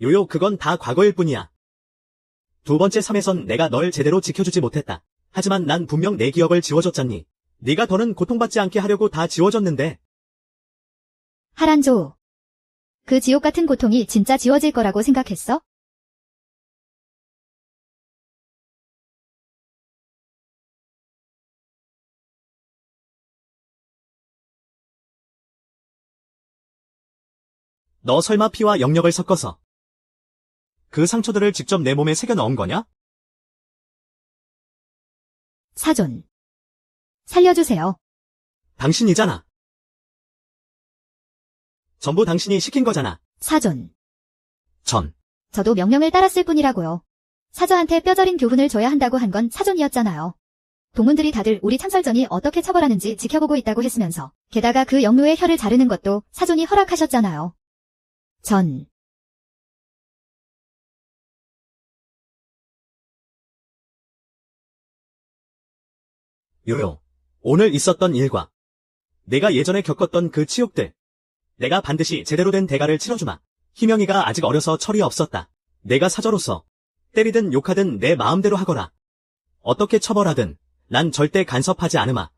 요요, 그건 다 과거일 뿐이야. 두 번째 삶에선 내가 널 제대로 지켜주지 못했다. 하지만 난 분명 내 기억을 지워줬잖니. 네가 더는 고통받지 않게 하려고 다 지워줬는데. 하란조. 그 지옥 같은 고통이 진짜 지워질 거라고 생각했어? 너 설마 피와 영역을 섞어서 그 상처들을 직접 내 몸에 새겨 넣은 거냐? 사존. 살려주세요. 당신이잖아. 전부 당신이 시킨 거잖아. 사존. 전. 저도 명령을 따랐을 뿐이라고요. 사저한테 뼈저린 교훈을 줘야 한다고 한 건 사존이었잖아요. 동문들이 다들 우리 창설전이 어떻게 처벌하는지 지켜보고 있다고 했으면서 게다가 그 영루의 혀를 자르는 것도 사존이 허락하셨잖아요. 전. 요요. 오늘 있었던 일과 내가 예전에 겪었던 그 치욕들. 내가 반드시 제대로 된 대가를 치러주마. 희명이가 아직 어려서 철이 없었다. 내가 사저로서 때리든 욕하든 내 마음대로 하거라. 어떻게 처벌하든 난 절대 간섭하지 않으마.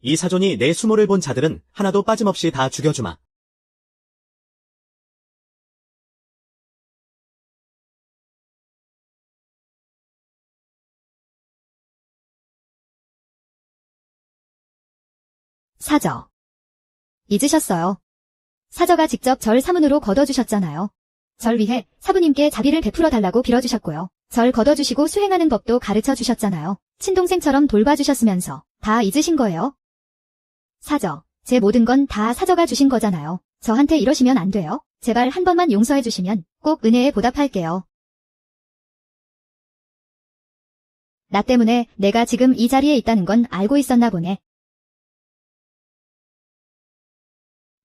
이 사존이 내 수모를 본 자들은 하나도 빠짐없이 다 죽여주마. 사저. 잊으셨어요. 사저가 직접 절 사문으로 거둬주셨잖아요. 절 위해 사부님께 자비를 베풀어 달라고 빌어주셨고요. 절 거둬주시고 수행하는 법도 가르쳐 주셨잖아요. 친동생처럼 돌봐주셨으면서 다 잊으신 거예요? 사저, 제 모든 건 다 사저가 주신 거잖아요. 저한테 이러시면 안 돼요. 제발 한 번만 용서해 주시면 꼭 은혜에 보답할게요. 나 때문에 내가 지금 이 자리에 있다는 건 알고 있었나 보네.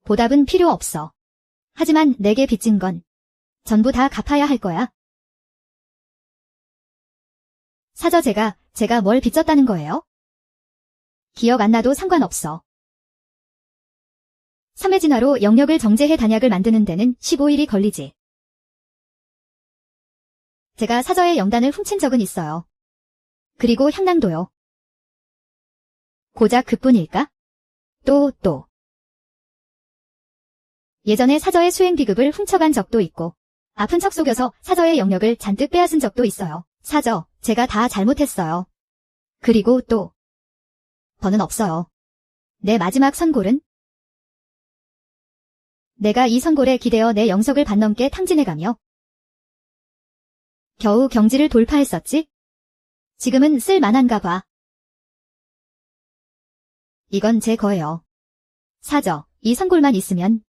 보답은 필요 없어. 하지만 내게 빚진 건 전부 다 갚아야 할 거야. 사저 제가 뭘 빚졌다는 거예요? 기억 안 나도 상관없어. 3회 진화로 영역을 정제해 단약을 만드는 데는 15일이 걸리지. 제가 사저의 영단을 훔친 적은 있어요. 그리고 향낭도요. 고작 그뿐일까? 또. 예전에 사저의 수행 비급을 훔쳐간 적도 있고 아픈 척 속여서 사저의 영역을 잔뜩 빼앗은 적도 있어요. 사저, 제가 다 잘못했어요. 그리고 또 더는 없어요. 내 마지막 선골은? 내가 이 선골에 기대어 내 영석을 반 넘게 탕진해가며 겨우 경지를 돌파했었지? 지금은 쓸만한가 봐. 이건 제 거예요. 사저, 이 선골만 있으면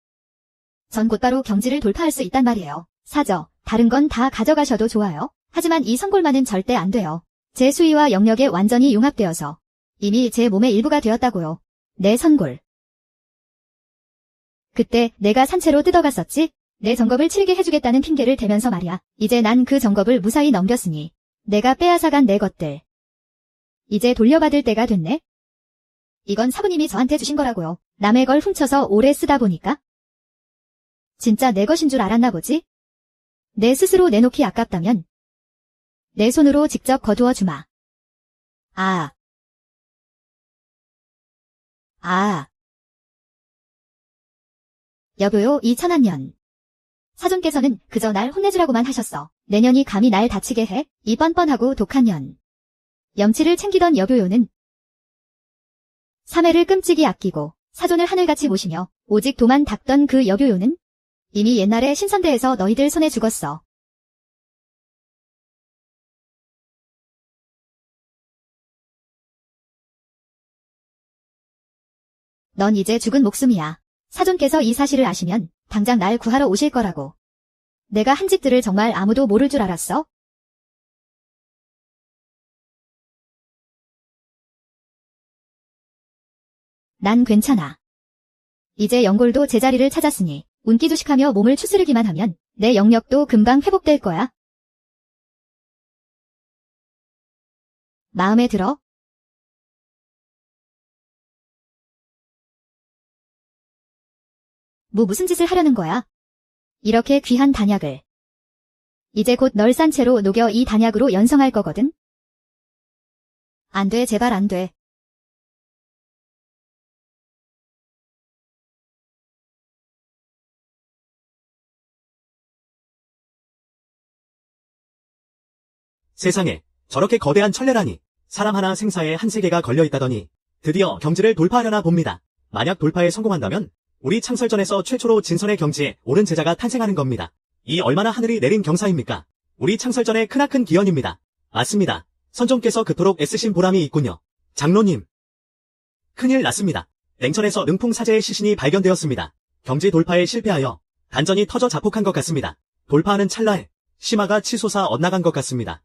전 곧바로 경지를 돌파할 수 있단 말이에요. 사저, 다른 건 다 가져가셔도 좋아요. 하지만 이 선골만은 절대 안 돼요. 제 수위와 영역에 완전히 융합되어서 이미 제 몸의 일부가 되었다고요. 내 선골. 그때 내가 산채로 뜯어갔었지? 내 정겁을 치르게 해주겠다는 핑계를 대면서 말이야. 이제 난 그 정겁을 무사히 넘겼으니 내가 빼앗아간 내 것들. 이제 돌려받을 때가 됐네? 이건 사부님이 저한테 주신 거라고요. 남의 걸 훔쳐서 오래 쓰다 보니까. 진짜 내 것인 줄 알았나 보지? 내 스스로 내놓기 아깝다면 내 손으로 직접 거두어 주마. 여보요, 이 천한년. 사돈께서는 그저 날 혼내주라고만 하셨어. 내년이 감히 날 다치게 해? 이 뻔뻔하고 독한 년. 염치를 챙기던 여교요는 3회를 끔찍이 아끼고 사돈을 하늘같이 모시며 오직 도만 닦던 그 여교요는 이미 옛날에 신선대에서 너희들 손에 죽었어. 넌 이제 죽은 목숨이야. 사돈께서 이 사실을 아시면 당장 날 구하러 오실 거라고. 내가 한 집들을 정말 아무도 모를 줄 알았어? 난 괜찮아. 이제 연골도 제자리를 찾았으니 운기조식하며 몸을 추스르기만 하면 내 영력도 금방 회복될 거야. 마음에 들어? 무슨 짓을 하려는 거야? 이렇게 귀한 단약을. 이제 곧 널 싼 채로 녹여 이 단약으로 연성할 거거든? 안 돼, 제발 안 돼. 세상에, 저렇게 거대한 천례라니. 사람 하나 생사에 한 세계가 걸려있다더니 드디어 경지를 돌파하려나 봅니다. 만약 돌파에 성공한다면 우리 창설전에서 최초로 진선의 경지에 오른 제자가 탄생하는 겁니다. 이 얼마나 하늘이 내린 경사입니까? 우리 창설전의 크나큰 기원입니다. 맞습니다. 선종께서 그토록 애쓰신 보람이 있군요. 장로님. 큰일 났습니다. 냉천에서 능풍사제의 시신이 발견되었습니다. 경지 돌파에 실패하여 단전이 터져 자폭한 것 같습니다. 돌파하는 찰나에 심화가 치솟아 엇나간 것 같습니다.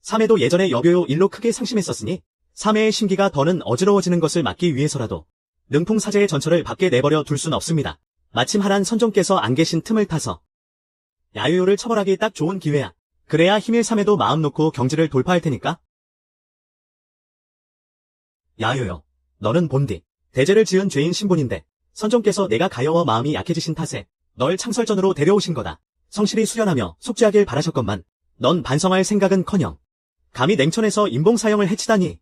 3회도 예전에 여교요 일로 크게 상심했었으니 3회의 심기가 더는 어지러워지는 것을 막기 위해서라도 능풍사제의 전처를 밖에 내버려 둘 순 없습니다. 마침 하란 선종께서 안 계신 틈을 타서 야유요를 처벌하기 딱 좋은 기회야. 그래야 힘일 3회도 마음 놓고 경지를 돌파할 테니까. 야유요, 너는 본디 대죄를 지은 죄인 신분인데 선종께서 내가 가여워 마음이 약해지신 탓에 널 창설전으로 데려오신 거다. 성실히 수련하며 속죄하길 바라셨건만 넌 반성할 생각은커녕 감히 냉천에서 인봉사형을 해치다니.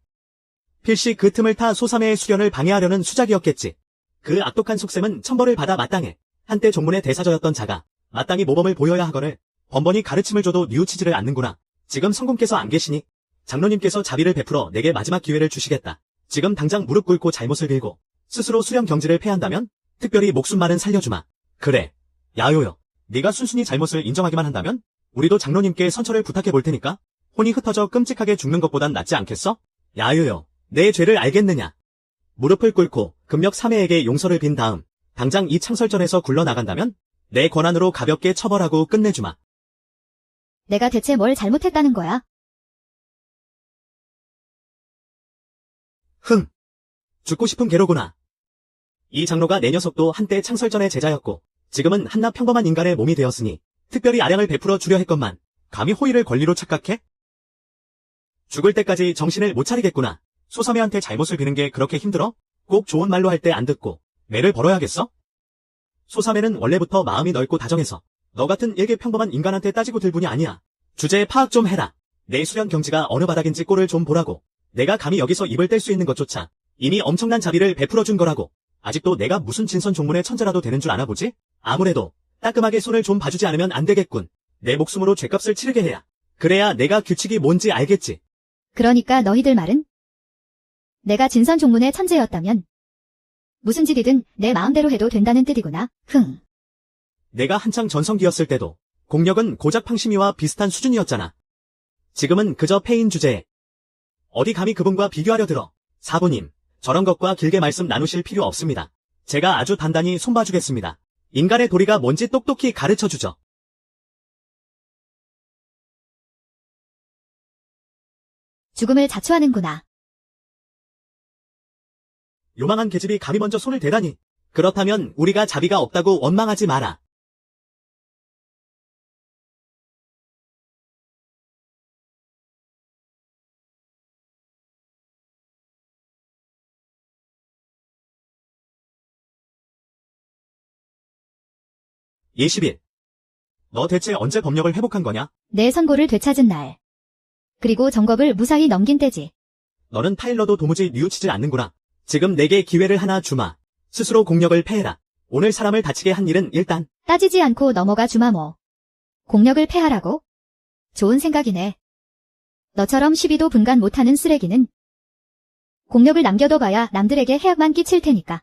필시 그 틈을 타 소삼회의 수련을 방해하려는 수작이었겠지. 그 악독한 속셈은 천벌을 받아 마땅해. 한때 종문의 대사저였던 자가 마땅히 모범을 보여야 하거늘 번번이 가르침을 줘도 뉘우치지를 않는구나. 지금 성공께서 안 계시니 장로님께서 자비를 베풀어 내게 마지막 기회를 주시겠다. 지금 당장 무릎 꿇고 잘못을 빌고 스스로 수련 경지를 패한다면 특별히 목숨만은 살려주마. 그래, 야요요. 네가 순순히 잘못을 인정하기만 한다면 우리도 장로님께 선처를 부탁해 볼 테니까 혼이 흩어져 끔찍하게 죽는 것보단 낫지 않겠어? 야요요. 내 죄를 알겠느냐? 무릎을 꿇고 금력 3회에게 용서를 빈 다음 당장 이 창설전에서 굴러나간다면 내 권한으로 가볍게 처벌하고 끝내주마. 내가 대체 뭘 잘못했다는 거야? 죽고 싶은 개로구나. 이 장로가 내 녀석도 한때 창설전의 제자였고 지금은 한낱 평범한 인간의 몸이 되었으니 특별히 아량을 베풀어 주려 했건만 감히 호의를 권리로 착각해? 죽을 때까지 정신을 못 차리겠구나. 소삼회한테 잘못을 비는 게 그렇게 힘들어? 꼭 좋은 말로 할 때 안 듣고 매를 벌어야겠어? 소삼회는 원래부터 마음이 넓고 다정해서 너 같은 일개 평범한 인간한테 따지고 들 분이 아니야. 주제에 파악 좀 해라. 내 수련 경지가 어느 바닥인지 꼴을 좀 보라고. 내가 감히 여기서 입을 뗄 수 있는 것조차 이미 엄청난 자비를 베풀어 준 거라고. 아직도 내가 무슨 진선 종문의 천재라도 되는 줄 아나 보지? 아무래도 따끔하게 손을 좀 봐주지 않으면 안 되겠군. 내 목숨으로 죗값을 치르게 해야. 그래야 내가 규칙이 뭔지 알겠지. 그러니까 너희들 말은? 내가 진선 종문의 천재였다면 무슨 짓이든 내 마음대로 해도 된다는 뜻이구나. 내가 한창 전성기였을 때도 공력은 고작 팡심이와 비슷한 수준이었잖아. 지금은 그저 패인 주제에 어디 감히 그분과 비교하려 들어. 사부님, 저런 것과 길게 말씀 나누실 필요 없습니다. 제가 아주 단단히 손봐주겠습니다. 인간의 도리가 뭔지 똑똑히 가르쳐주죠. 죽음을 자초하는구나. 요망한 계집이 감히 먼저 손을 대다니. 그렇다면 우리가 자비가 없다고 원망하지 마라. 예십일. 너 대체 언제 법력을 회복한 거냐? 내 선고를 되찾은 날. 그리고 정겁을 무사히 넘긴 때지. 너는 타일러도 도무지 뉘우치질 않는구나. 지금 내게 기회를 하나 주마. 스스로 공력을 패해라. 오늘 사람을 다치게 한 일은 일단 따지지 않고 넘어가 주마 뭐. 공력을 패하라고? 좋은 생각이네. 너처럼 시비도 분간 못하는 쓰레기는 공력을 남겨둬봐야 남들에게 해악만 끼칠 테니까.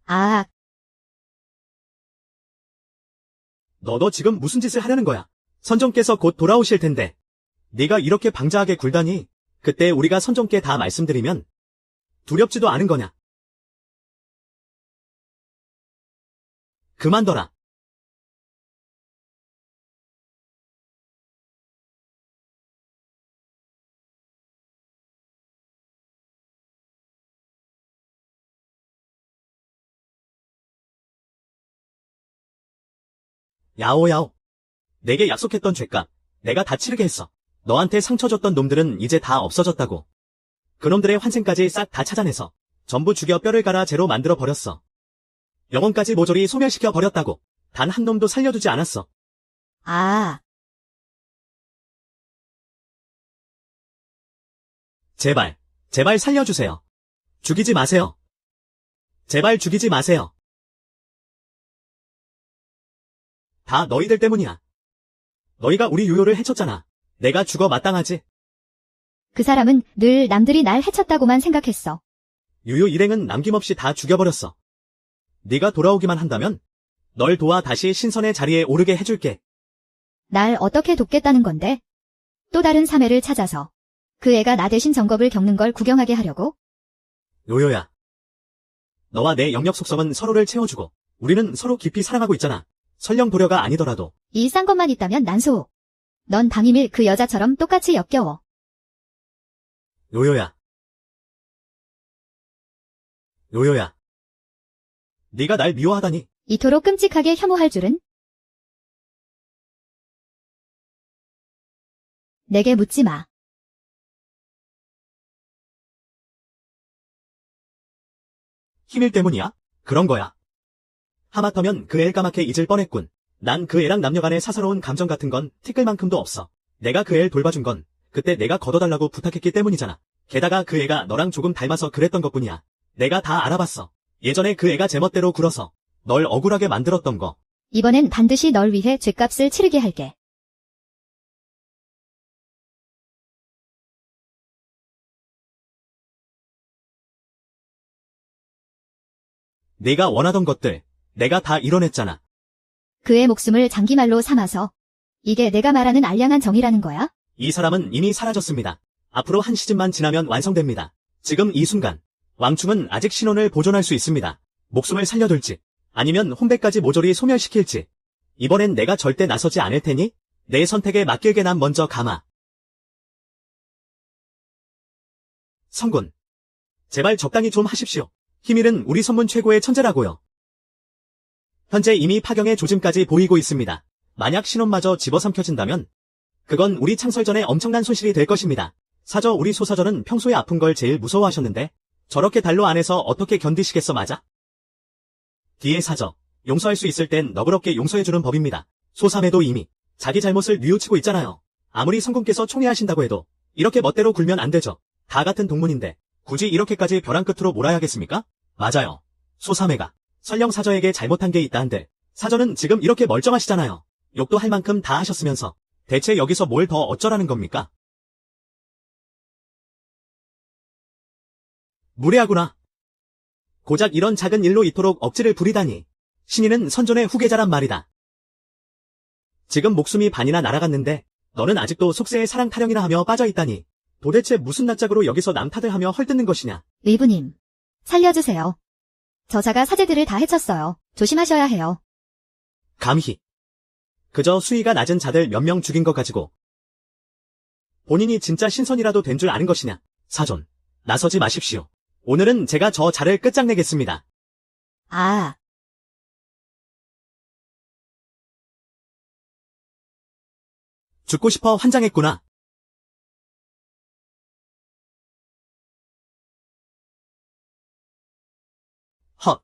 아, 너도 지금 무슨 짓을 하려는 거야? 선종께서 곧 돌아오실 텐데. 네가 이렇게 방자하게 굴다니. 그때 우리가 선종께 다 말씀드리면 두렵지도 않은 거냐? 그만둬라. 야오야오. 내게 약속했던 죄값 내가 다 치르게 했어. 너한테 상처 줬던 놈들은 이제 다 없어졌다고. 그놈들의 환생까지 싹 다 찾아내서 전부 죽여 뼈를 갈아 재로 만들어 버렸어. 영혼까지 모조리 소멸시켜 버렸다고. 단 한 놈도 살려두지 않았어. 아, 제발, 제발 살려주세요. 죽이지 마세요. 제발 죽이지 마세요. 다 너희들 때문이야. 너희가 우리 유효를 해쳤잖아. 내가 죽어 마땅하지. 그 사람은 늘 남들이 날 해쳤다고만 생각했어. 유효 일행은 남김없이 다 죽여버렸어. 네가 돌아오기만 한다면 널 도와 다시 신선의 자리에 오르게 해줄게. 날 어떻게 돕겠다는 건데? 또 다른 사매를 찾아서 그 애가 나 대신 정겁을 겪는 걸 구경하게 하려고? 요요야. 너와 내 영역 속성은 서로를 채워주고 우리는 서로 깊이 사랑하고 있잖아. 설령 도려가 아니더라도. 이 싼 것만 있다면 난소. 넌 방임일 그 여자처럼 똑같이 역겨워. 요요야. 요요야. 네가 날 미워하다니. 이토록 끔찍하게 혐오할 줄은? 내게 묻지 마. 힘일 때문이야? 그런 거야. 하마터면 그 애를 까맣게 잊을 뻔했군. 난 그 애랑 남녀간의 사사로운 감정 같은 건 티끌만큼도 없어. 내가 그 애를 돌봐준 건 그때 내가 걷어달라고 부탁했기 때문이잖아. 게다가 그 애가 너랑 조금 닮아서 그랬던 것뿐이야. 내가 다 알아봤어. 예전에 그 애가 제멋대로 굴어서 널 억울하게 만들었던 거. 이번엔 반드시 널 위해 죗값을 치르게 할게. 네가 원하던 것들 내가 다 이뤄냈잖아. 그의 목숨을 장기말로 삼아서 이게 내가 말하는 알량한 정이라는 거야? 이 사람은 이미 사라졌습니다. 앞으로 한 시즌만 지나면 완성됩니다. 지금 이 순간 왕충은 아직 신원을 보존할 수 있습니다. 목숨을 살려둘지 아니면 혼배까지 모조리 소멸시킬지. 이번엔 내가 절대 나서지 않을 테니 내 선택에 맡길게. 난 먼저 가마. 성군. 제발 적당히 좀 하십시오. 희밀은 우리 선문 최고의 천재라고요. 현재 이미 파경의 조짐까지 보이고 있습니다. 만약 신혼마저 집어삼켜진다면 그건 우리 창설전에 엄청난 손실이 될 것입니다. 사저 우리 소사전은 평소에 아픈 걸 제일 무서워하셨는데 저렇게 달로 안에서 어떻게 견디시겠어. 맞아? 뒤에 사저 용서할 수 있을 땐 너그럽게 용서해주는 법입니다. 소삼에도 이미 자기 잘못을 뉘우치고 있잖아요. 아무리 성군께서 총애하신다고 해도 이렇게 멋대로 굴면 안 되죠. 다 같은 동문인데 굳이 이렇게까지 벼랑 끝으로 몰아야겠습니까? 맞아요. 소삼애가 설령 사저에게 잘못한 게 있다 한들 사저는 지금 이렇게 멀쩡하시잖아요. 욕도 할 만큼 다 하셨으면서 대체 여기서 뭘 더 어쩌라는 겁니까? 무례하구나. 고작 이런 작은 일로 이토록 억지를 부리다니. 신인은 선존의 후계자란 말이다. 지금 목숨이 반이나 날아갔는데 너는 아직도 속세의 사랑 타령이나 하며 빠져있다니. 도대체 무슨 낯짝으로 여기서 남 탓을 하며 헐뜯는 것이냐. 의부님, 살려주세요. 저자가 사제들을 다 해쳤어요. 조심하셔야 해요. 감히. 그저 수위가 낮은 자들 몇 명 죽인 것 가지고 본인이 진짜 신선이라도 된 줄 아는 것이냐. 사존, 나서지 마십시오. 오늘은 제가 저 자를 끝장내겠습니다. 아, 죽고 싶어 환장했구나. 헛.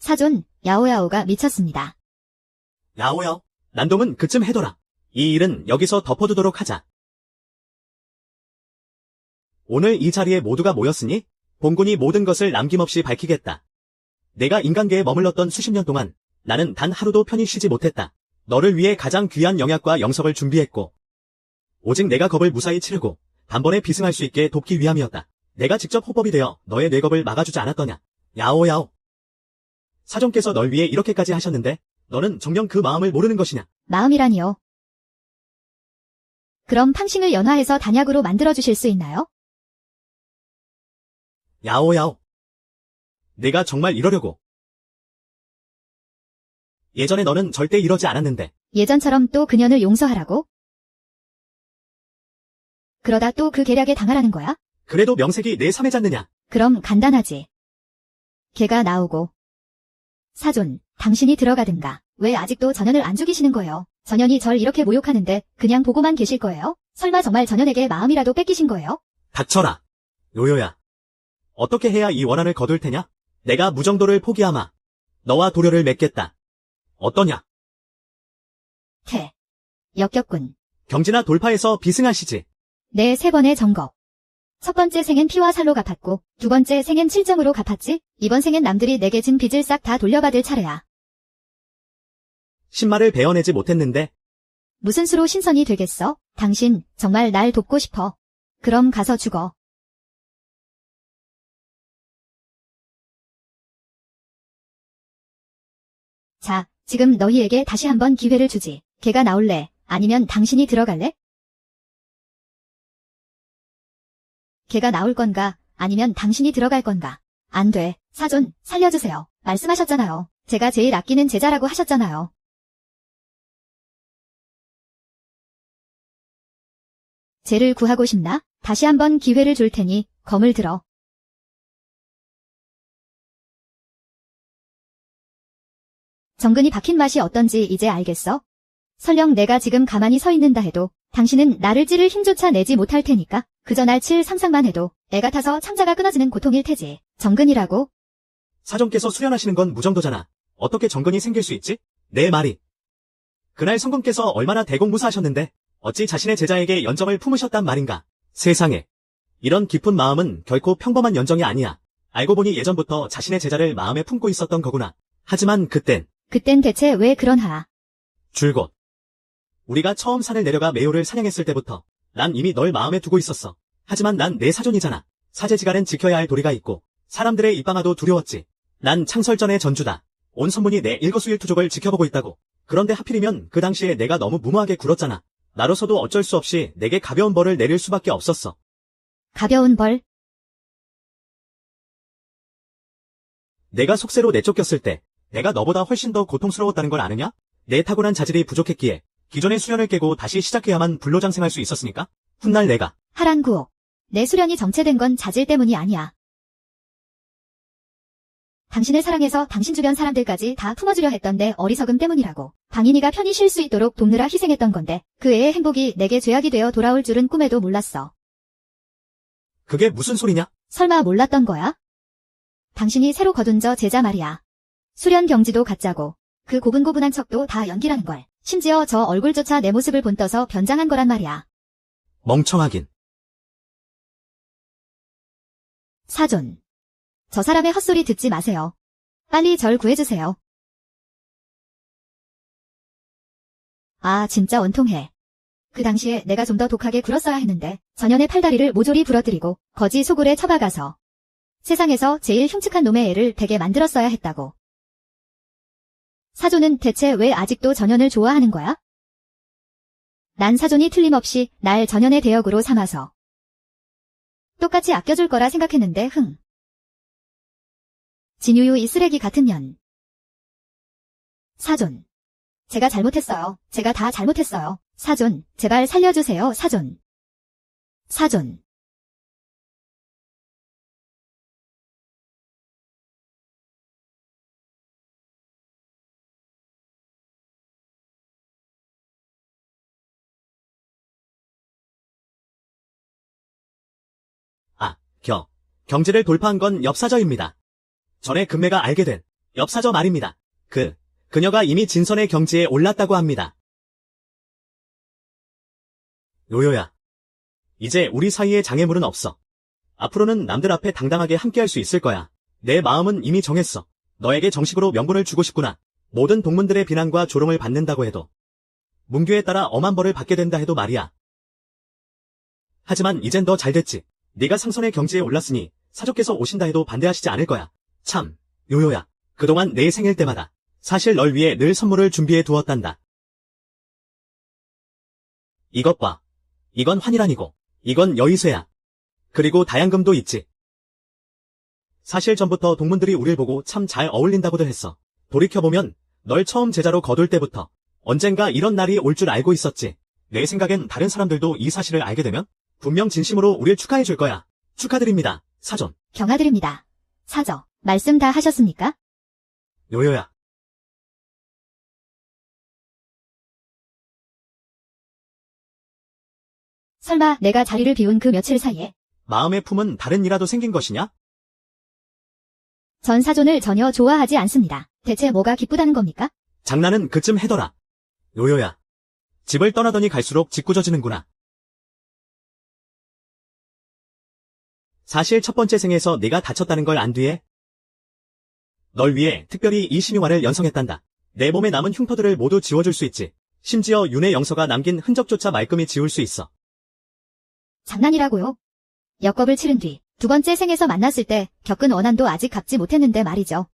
사존, 야오야오가 미쳤습니다. 야오야, 난동은 그쯤 해둬라. 이 일은 여기서 덮어두도록 하자. 오늘 이 자리에 모두가 모였으니 봉군이 모든 것을 남김없이 밝히겠다. 내가 인간계에 머물렀던 수십 년 동안 나는 단 하루도 편히 쉬지 못했다. 너를 위해 가장 귀한 영약과 영석을 준비했고 오직 내가 겁을 무사히 치르고 단번에 비승할 수 있게 돕기 위함이었다. 내가 직접 호법이 되어 너의 뇌겁을 막아주지 않았더냐. 야오야오. 사종께서 널 위해 이렇게까지 하셨는데 너는 정녕 그 마음을 모르는 것이냐. 마음이라니요. 그럼 팡싱을 연화해서 단약으로 만들어주실 수 있나요? 야오야오. 내가 정말 이러려고. 예전에 너는 절대 이러지 않았는데. 예전처럼 또 그년을 용서하라고? 그러다 또 그 계략에 당하라는 거야? 그래도 명색이 내 삼해잖느냐. 그럼 간단하지. 걔가 나오고. 사존, 당신이 들어가든가. 왜 아직도 전현을 안 죽이시는 거예요? 전현이 절 이렇게 모욕하는데 그냥 보고만 계실 거예요? 설마 정말 전현에게 마음이라도 뺏기신 거예요? 닥쳐라. 요요야. 어떻게 해야 이 원한을 거둘 테냐? 내가 무정도를 포기하마. 너와 도료를 맺겠다. 어떠냐? 역겹군. 경지나 돌파해서 비승하시지. 내 3번의 정겁. 첫 번째 생엔 피와 살로 갚았고, 두 번째 생엔 7점으로 갚았지? 이번 생엔 남들이 내게 진 빚을 싹 다 돌려받을 차례야. 신말을 베어내지 못했는데. 무슨 수로 신선이 되겠어? 당신 정말 날 돕고 싶어. 그럼 가서 죽어. 자, 지금 너희에게 다시 한번 기회를 주지. 걔가 나올래? 아니면 당신이 들어갈래? 걔가 나올 건가? 아니면 당신이 들어갈 건가? 안 돼. 사존, 살려주세요. 말씀하셨잖아요. 제가 제일 아끼는 제자라고 하셨잖아요. 쟤를 구하고 싶나? 다시 한번 기회를 줄 테니 검을 들어. 정근이 박힌 맛이 어떤지 이제 알겠어? 설령 내가 지금 가만히 서 있는다 해도 당신은 나를 찌를 힘조차 내지 못할 테니까 그저 날 칠 상상만 해도 애 같아서 창자가 끊어지는 고통일 테지. 정근이라고? 사종께서 수련하시는 건 무정도잖아. 어떻게 정근이 생길 수 있지? 내 말이. 그날 성군께서 얼마나 대공무사하셨는데 어찌 자신의 제자에게 연정을 품으셨단 말인가. 세상에. 이런 깊은 마음은 결코 평범한 연정이 아니야. 알고 보니 예전부터 자신의 제자를 마음에 품고 있었던 거구나. 하지만 그땐 대체 왜 그런하? 줄곧. 우리가 처음 산을 내려가 매호를 사냥했을 때부터 난 이미 널 마음에 두고 있었어. 하지만 난 내 사존이잖아. 사제지간엔 지켜야 할 도리가 있고 사람들의 입방아도 두려웠지. 난 창설전의 전주다. 온 선문이 내 일거수일투족을 지켜보고 있다고. 그런데 하필이면 그 당시에 내가 너무 무모하게 굴었잖아. 나로서도 어쩔 수 없이 내게 가벼운 벌을 내릴 수밖에 없었어. 가벼운 벌? 내가 속세로 내쫓겼을 때 내가 너보다 훨씬 더 고통스러웠다는 걸 아느냐? 내 타고난 자질이 부족했기에 기존의 수련을 깨고 다시 시작해야만 불로장생할 수 있었으니까? 훗날 내가 하란구호. 내 수련이 정체된 건 자질 때문이 아니야. 당신을 사랑해서 당신 주변 사람들까지 다 품어주려 했던 내 어리석음 때문이라고. 방인이가 편히 쉴 수 있도록 돕느라 희생했던 건데 그 애의 행복이 내게 죄악이 되어 돌아올 줄은 꿈에도 몰랐어. 그게 무슨 소리냐? 설마 몰랐던 거야? 당신이 새로 거둔 저 제자 말이야. 수련 경지도 가짜고 그 고분고분한 척도 다 연기라는 걸. 심지어 저 얼굴조차 내 모습을 본떠서 변장한 거란 말이야. 멍청하긴. 사존. 저 사람의 헛소리 듣지 마세요. 빨리 절 구해주세요. 아, 진짜 원통해. 그 당시에 내가 좀 더 독하게 굴었어야 했는데 전현의 팔다리를 모조리 부러뜨리고 거지 소굴에 처박아서 세상에서 제일 흉측한 놈의 애를 되게 만들었어야 했다고. 사존은 대체 왜 아직도 전현을 좋아하는 거야? 난 사존이 틀림없이 날 전현의 대역으로 삼아서 똑같이 아껴줄 거라 생각했는데 진유유 이 쓰레기 같은 년. 사존. 제가 잘못했어요. 제가 다 잘못했어요. 사존, 제발 살려주세요, 사존. 사존. 경지를 돌파한 건 엽사저입니다. 전에 금매가 알게 된 엽사저 말입니다. 그녀가 이미 진선의 경지에 올랐다고 합니다. 요요야. 이제 우리 사이에 장애물은 없어. 앞으로는 남들 앞에 당당하게 함께할 수 있을 거야. 내 마음은 이미 정했어. 너에게 정식으로 명분을 주고 싶구나. 모든 동문들의 비난과 조롱을 받는다고 해도, 문규에 따라 엄한 벌을 받게 된다 해도 말이야. 하지만 이젠 너 잘됐지. 네가 상선의 경지에 올랐으니 사족께서 오신다 해도 반대하시지 않을 거야. 참, 요요야. 그동안 내 생일 때마다 사실 널 위해 늘 선물을 준비해 두었단다. 이것 봐. 이건 환이란이고, 이건 여의쇠야. 그리고 다양금도 있지. 사실 전부터 동문들이 우릴 보고 참 잘 어울린다고들 했어. 돌이켜보면 널 처음 제자로 거둘 때부터 언젠가 이런 날이 올 줄 알고 있었지. 내 생각엔 다른 사람들도 이 사실을 알게 되면 분명 진심으로 우릴 축하해 줄 거야. 축하드립니다, 사존. 경하드립니다. 사저, 말씀 다 하셨습니까? 요요야. 설마 내가 자리를 비운 그 며칠 사이에 마음의 품은 다른 이라도 생긴 것이냐? 전 사존을 전혀 좋아하지 않습니다. 대체 뭐가 기쁘다는 겁니까? 장난은 그쯤 해둬라. 요요야. 집을 떠나더니 갈수록 짓궂어지는구나. 사실 첫 번째 생에서 네가 다쳤다는 걸 안 뒤에 널 위해 특별히 이 신유화를 연성했단다. 내 몸에 남은 흉터들을 모두 지워줄 수 있지. 심지어 윤의 영서가 남긴 흔적조차 말끔히 지울 수 있어. 장난이라고요? 역겁을 치른 뒤 두 번째 생에서 만났을 때 겪은 원한도 아직 갚지 못했는데 말이죠.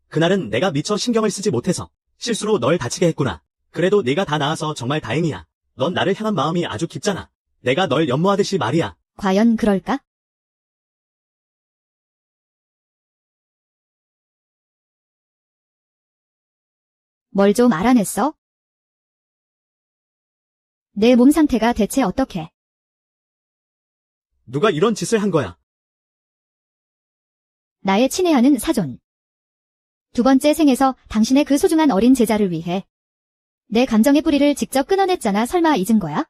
그날은 내가 미처 신경을 쓰지 못해서 실수로 널 다치게 했구나. 그래도 네가 다 나아서 정말 다행이야. 넌 나를 향한 마음이 아주 깊잖아. 내가 널 연모하듯이 말이야. 과연 그럴까? 뭘 좀 알아냈어? 내 몸 상태가 대체 어떻게? 누가 이런 짓을 한 거야? 나의 친애하는 사존. 두 번째 생에서 당신의 그 소중한 어린 제자를 위해 내 감정의 뿌리를 직접 끊어냈잖아. 설마 잊은 거야?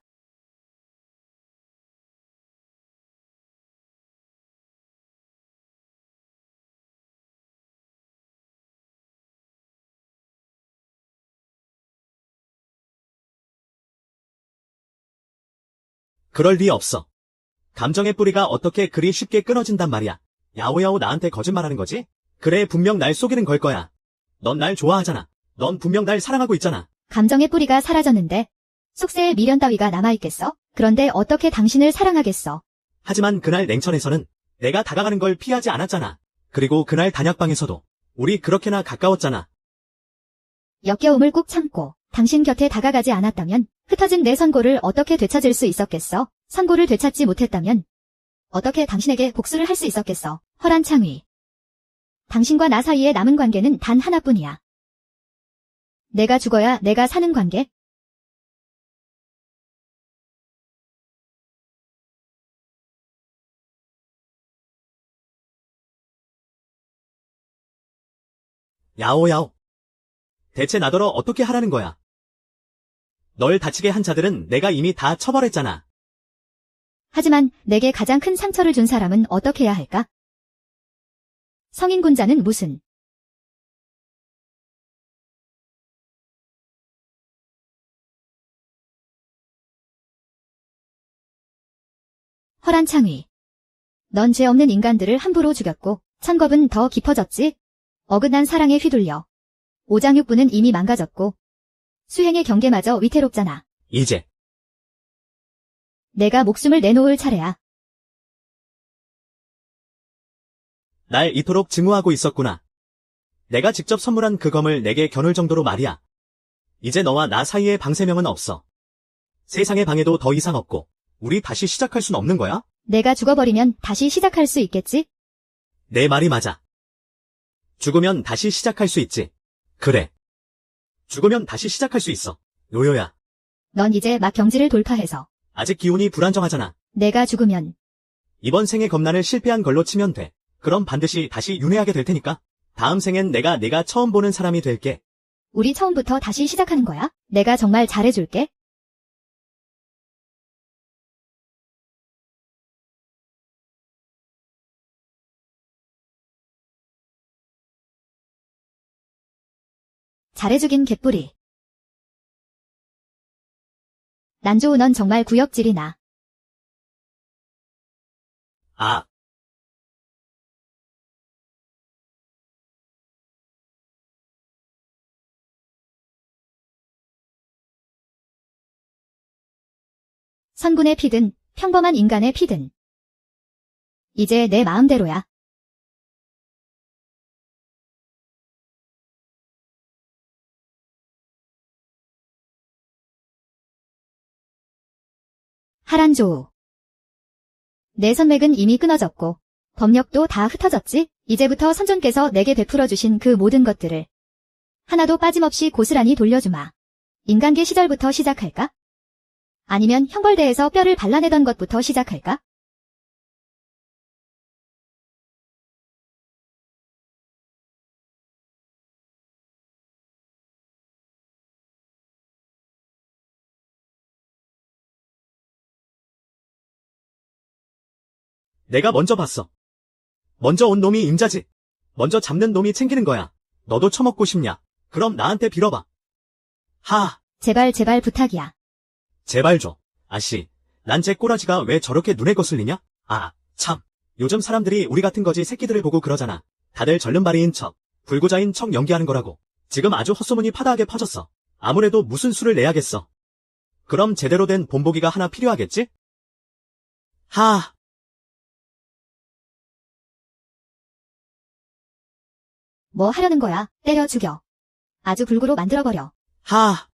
그럴 리 없어. 감정의 뿌리가 어떻게 그리 쉽게 끊어진단 말이야. 야오야오 나한테 거짓말하는 거지? 그래, 분명 날 속이는 걸 거야. 넌 날 좋아하잖아. 넌 분명 날 사랑하고 있잖아. 감정의 뿌리가 사라졌는데 속세의 미련 따위가 남아있겠어? 그런데 어떻게 당신을 사랑하겠어? 하지만 그날 냉천에서는 내가 다가가는 걸 피하지 않았잖아. 그리고 그날 단약방에서도 우리 그렇게나 가까웠잖아. 역겨움을 꾹 참고 당신 곁에 다가가지 않았다면 흩어진 내 선고를 어떻게 되찾을 수 있었겠어? 선고를 되찾지 못했다면 어떻게 당신에게 복수를 할 수 있었겠어? 허란창위. 당신과 나 사이에 남은 관계는 단 하나뿐이야. 내가 죽어야 내가 사는 관계? 야오야오. 대체 나더러 어떻게 하라는 거야? 널 다치게 한 자들은 내가 이미 다 처벌했잖아. 하지만 내게 가장 큰 상처를 준 사람은 어떻게 해야 할까? 성인군자는 무슨? 허란창위. 넌 죄 없는 인간들을 함부로 죽였고 천겁은 더 깊어졌지? 어긋난 사랑에 휘둘려 오장육부는 이미 망가졌고 수행의 경계마저 위태롭잖아. 이제 내가 목숨을 내놓을 차례야. 날 이토록 증오하고 있었구나. 내가 직접 선물한 그 검을 내게 겨눌 정도로 말이야. 이제 너와 나 사이에 방세명은 없어. 세상의 방해도 더 이상 없고 우리 다시 시작할 순 없는 거야? 내가 죽어버리면 다시 시작할 수 있겠지? 내 말이 맞아. 죽으면 다시 시작할 수 있지. 그래. 죽으면 다시 시작할 수 있어. 요요야. 넌 이제 막 경지를 돌파해서 아직 기운이 불안정하잖아. 내가 죽으면 이번 생의 겁난을 실패한 걸로 치면 돼. 그럼 반드시 다시 윤회하게 될 테니까. 다음 생엔 내가 처음 보는 사람이 될게. 우리 처음부터 다시 시작하는 거야? 내가 정말 잘해줄게. 잘해주긴 개뿔이. 난조우 넌 정말 구역질이나. 아, 선군의 피든 평범한 인간의 피든. 이제 내 마음대로야. 하란조우. 내 선맥은 이미 끊어졌고 법력도 다 흩어졌지? 이제부터 선존께서 내게 베풀어 주신 그 모든 것들을 하나도 빠짐없이 고스란히 돌려주마. 인간계 시절부터 시작할까? 아니면 형벌대에서 뼈를 발라내던 것부터 시작할까? 내가 먼저 봤어. 먼저 온 놈이 임자지. 먼저 잡는 놈이 챙기는 거야. 너도 처먹고 싶냐? 그럼 나한테 빌어봐. 하, 제발 제발 부탁이야. 제발 줘. 아씨, 난 쟤 꼬라지가 왜 저렇게 눈에 거슬리냐? 아, 참. 요즘 사람들이 우리 같은 거지 새끼들을 보고 그러잖아. 다들 절름발이인 척, 불구자인 척 연기하는 거라고. 지금 아주 헛소문이 파다하게 퍼졌어. 아무래도 무슨 수를 내야겠어. 그럼 제대로 된 본보기가 하나 필요하겠지? 하, 뭐 하려는 거야? 때려 죽여. 아주 불구로 만들어버려. 하.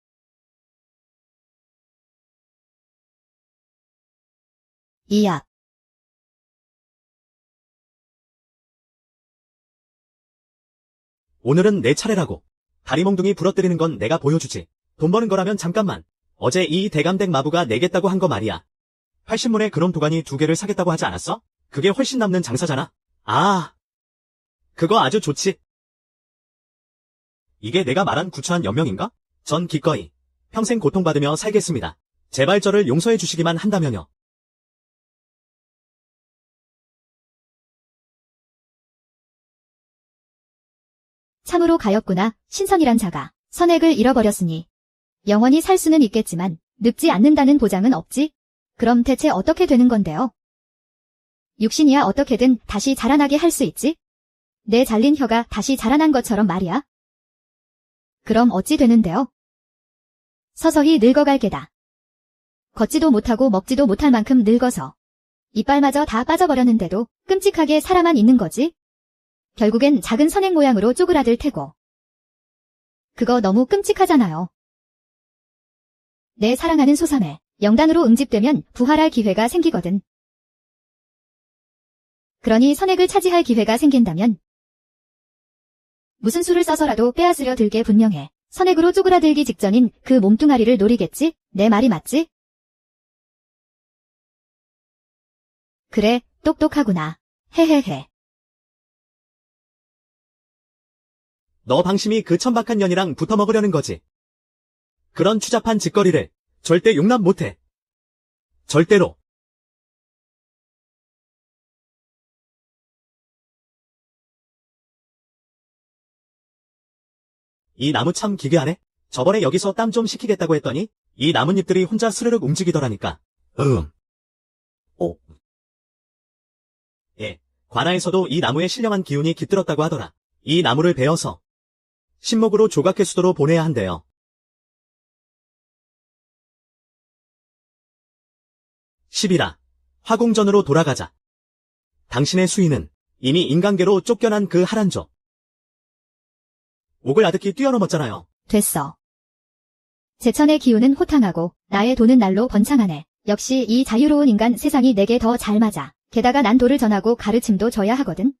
이야. 오늘은 내 차례라고. 다리 몽둥이 부러뜨리는 건 내가 보여주지. 돈 버는 거라면 잠깐만. 어제 이 대감댁 마부가 내겠다고 한 거 말이야. 80문에 그놈 도가니 2개를 사겠다고 하지 않았어? 그게 훨씬 남는 장사잖아. 아, 그거 아주 좋지. 이게 내가 말한 구차한 연명인가? 전 기꺼이 평생 고통받으며 살겠습니다. 제발 저를 용서해 주시기만 한다면요. 참으로 가엾구나. 신선이란 자가 선액을 잃어버렸으니 영원히 살 수는 있겠지만 늙지 않는다는 보장은 없지? 그럼 대체 어떻게 되는 건데요? 육신이야 어떻게든 다시 자라나게 할 수 있지? 내 잘린 혀가 다시 자라난 것처럼 말이야. 그럼 어찌 되는데요? 서서히 늙어갈 게다. 걷지도 못하고 먹지도 못할 만큼 늙어서 이빨마저 다 빠져버렸는데도 끔찍하게 살아만 있는 거지? 결국엔 작은 선액 모양으로 쪼그라들 테고. 그거 너무 끔찍하잖아요. 내 사랑하는 소삼에 영단으로 응집되면 부활할 기회가 생기거든. 그러니 선액을 차지할 기회가 생긴다면 무슨 수를 써서라도 빼앗으려 들게 분명해. 선액으로 쪼그라들기 직전인 그 몸뚱아리를 노리겠지? 내 말이 맞지? 그래, 똑똑하구나. 헤헤헤. 너 방심이 그 천박한 년이랑 붙어먹으려는 거지. 그런 추잡한 짓거리를 절대 용납 못해. 절대로. 이 나무 참 기괴하네. 저번에 여기서 땀 좀 식히겠다고 했더니 이 나뭇잎들이 혼자 스르륵 움직이더라니까. 오. 예, 관아에서도 이 나무의 신령한 기운이 깃들었다고 하더라. 이 나무를 베어서 신목으로 조각해 수도로 보내야 한대요. 10이라. 화궁전으로 돌아가자. 당신의 수인은 이미 인간계로 쫓겨난 그 하란조. 옥을 아득히 뛰어넘었잖아요. 됐어. 제천의 기운은 호탕하고 나의 돈은 날로 번창하네. 역시 이 자유로운 인간 세상이 내게 더 잘 맞아. 게다가 난 도를 전하고 가르침도 줘야 하거든.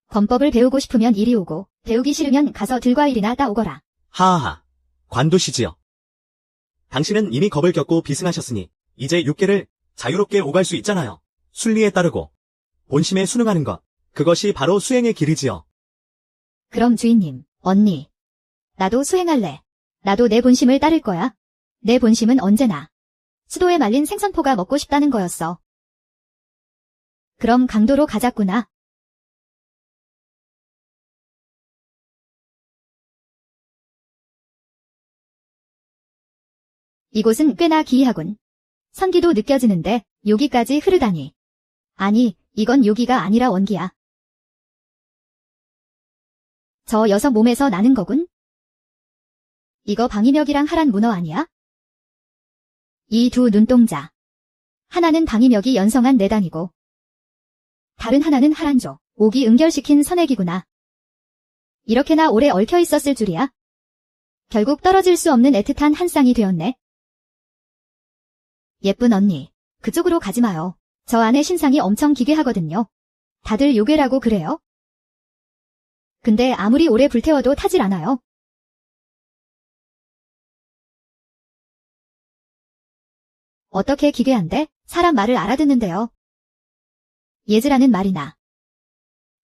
범법을 배우고 싶으면 이리 오고 배우기 싫으면 가서 들과일이나 따오거라. 하하하. 관두시지요. 당신은 이미 겁을 겪고 비승하셨으니 이제 육계를 자유롭게 오갈 수 있잖아요. 순리에 따르고 본심에 순응하는 것. 그것이 바로 수행의 길이지요. 그럼 주인님, 언니. 나도 수행할래. 나도 내 본심을 따를 거야. 내 본심은 언제나 수도에 말린 생선포가 먹고 싶다는 거였어. 그럼 강도로 가자꾸나. 이곳은 꽤나 기이하군. 선기도 느껴지는데 요기까지 흐르다니. 아니, 이건 요기가 아니라 원기야. 저 녀석 몸에서 나는 거군? 이거 방위력이랑 하란 문어 아니야? 이 두 눈동자. 하나는 방위력이 연성한 내단이고 다른 하나는 하란조, 옥이 응결시킨 선액이구나. 이렇게나 오래 얽혀 있었을 줄이야. 결국 떨어질 수 없는 애틋한 한 쌍이 되었네. 예쁜 언니, 그쪽으로 가지 마요. 저 안에 신상이 엄청 기괴하거든요. 다들 요괴라고 그래요? 근데 아무리 오래 불태워도 타질 않아요. 어떻게 기괴한데? 사람 말을 알아듣는데요. 예즈라는 말이나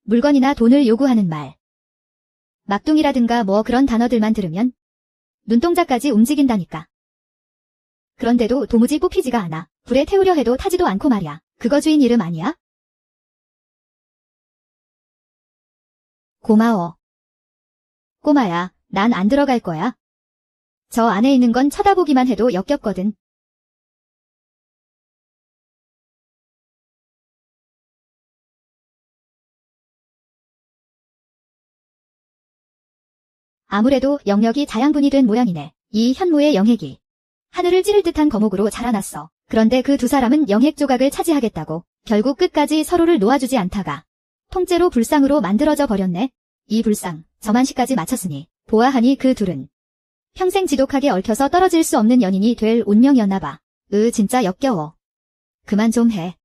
물건이나 돈을 요구하는 말. 막둥이라든가 뭐 그런 단어들만 들으면 눈동자까지 움직인다니까. 그런데도 도무지 뽑히지가 않아. 불에 태우려 해도 타지도 않고 말이야. 그거 주인 이름 아니야? 고마워. 꼬마야, 난 안 들어갈 거야. 저 안에 있는 건 쳐다보기만 해도 역겹거든. 아무래도 영역이 자양분이 된 모양이네. 이 현무의 영핵이 하늘을 찌를 듯한 거목으로 자라났어. 그런데 그 두 사람은 영핵 조각을 차지하겠다고 결국 끝까지 서로를 놓아주지 않다가 통째로 불상으로 만들어져 버렸네. 이 불상, 저만시까지 마쳤으니 보아하니 그 둘은 평생 지독하게 얽혀서 떨어질 수 없는 연인이 될 운명이었나봐. 진짜 역겨워. 그만 좀 해.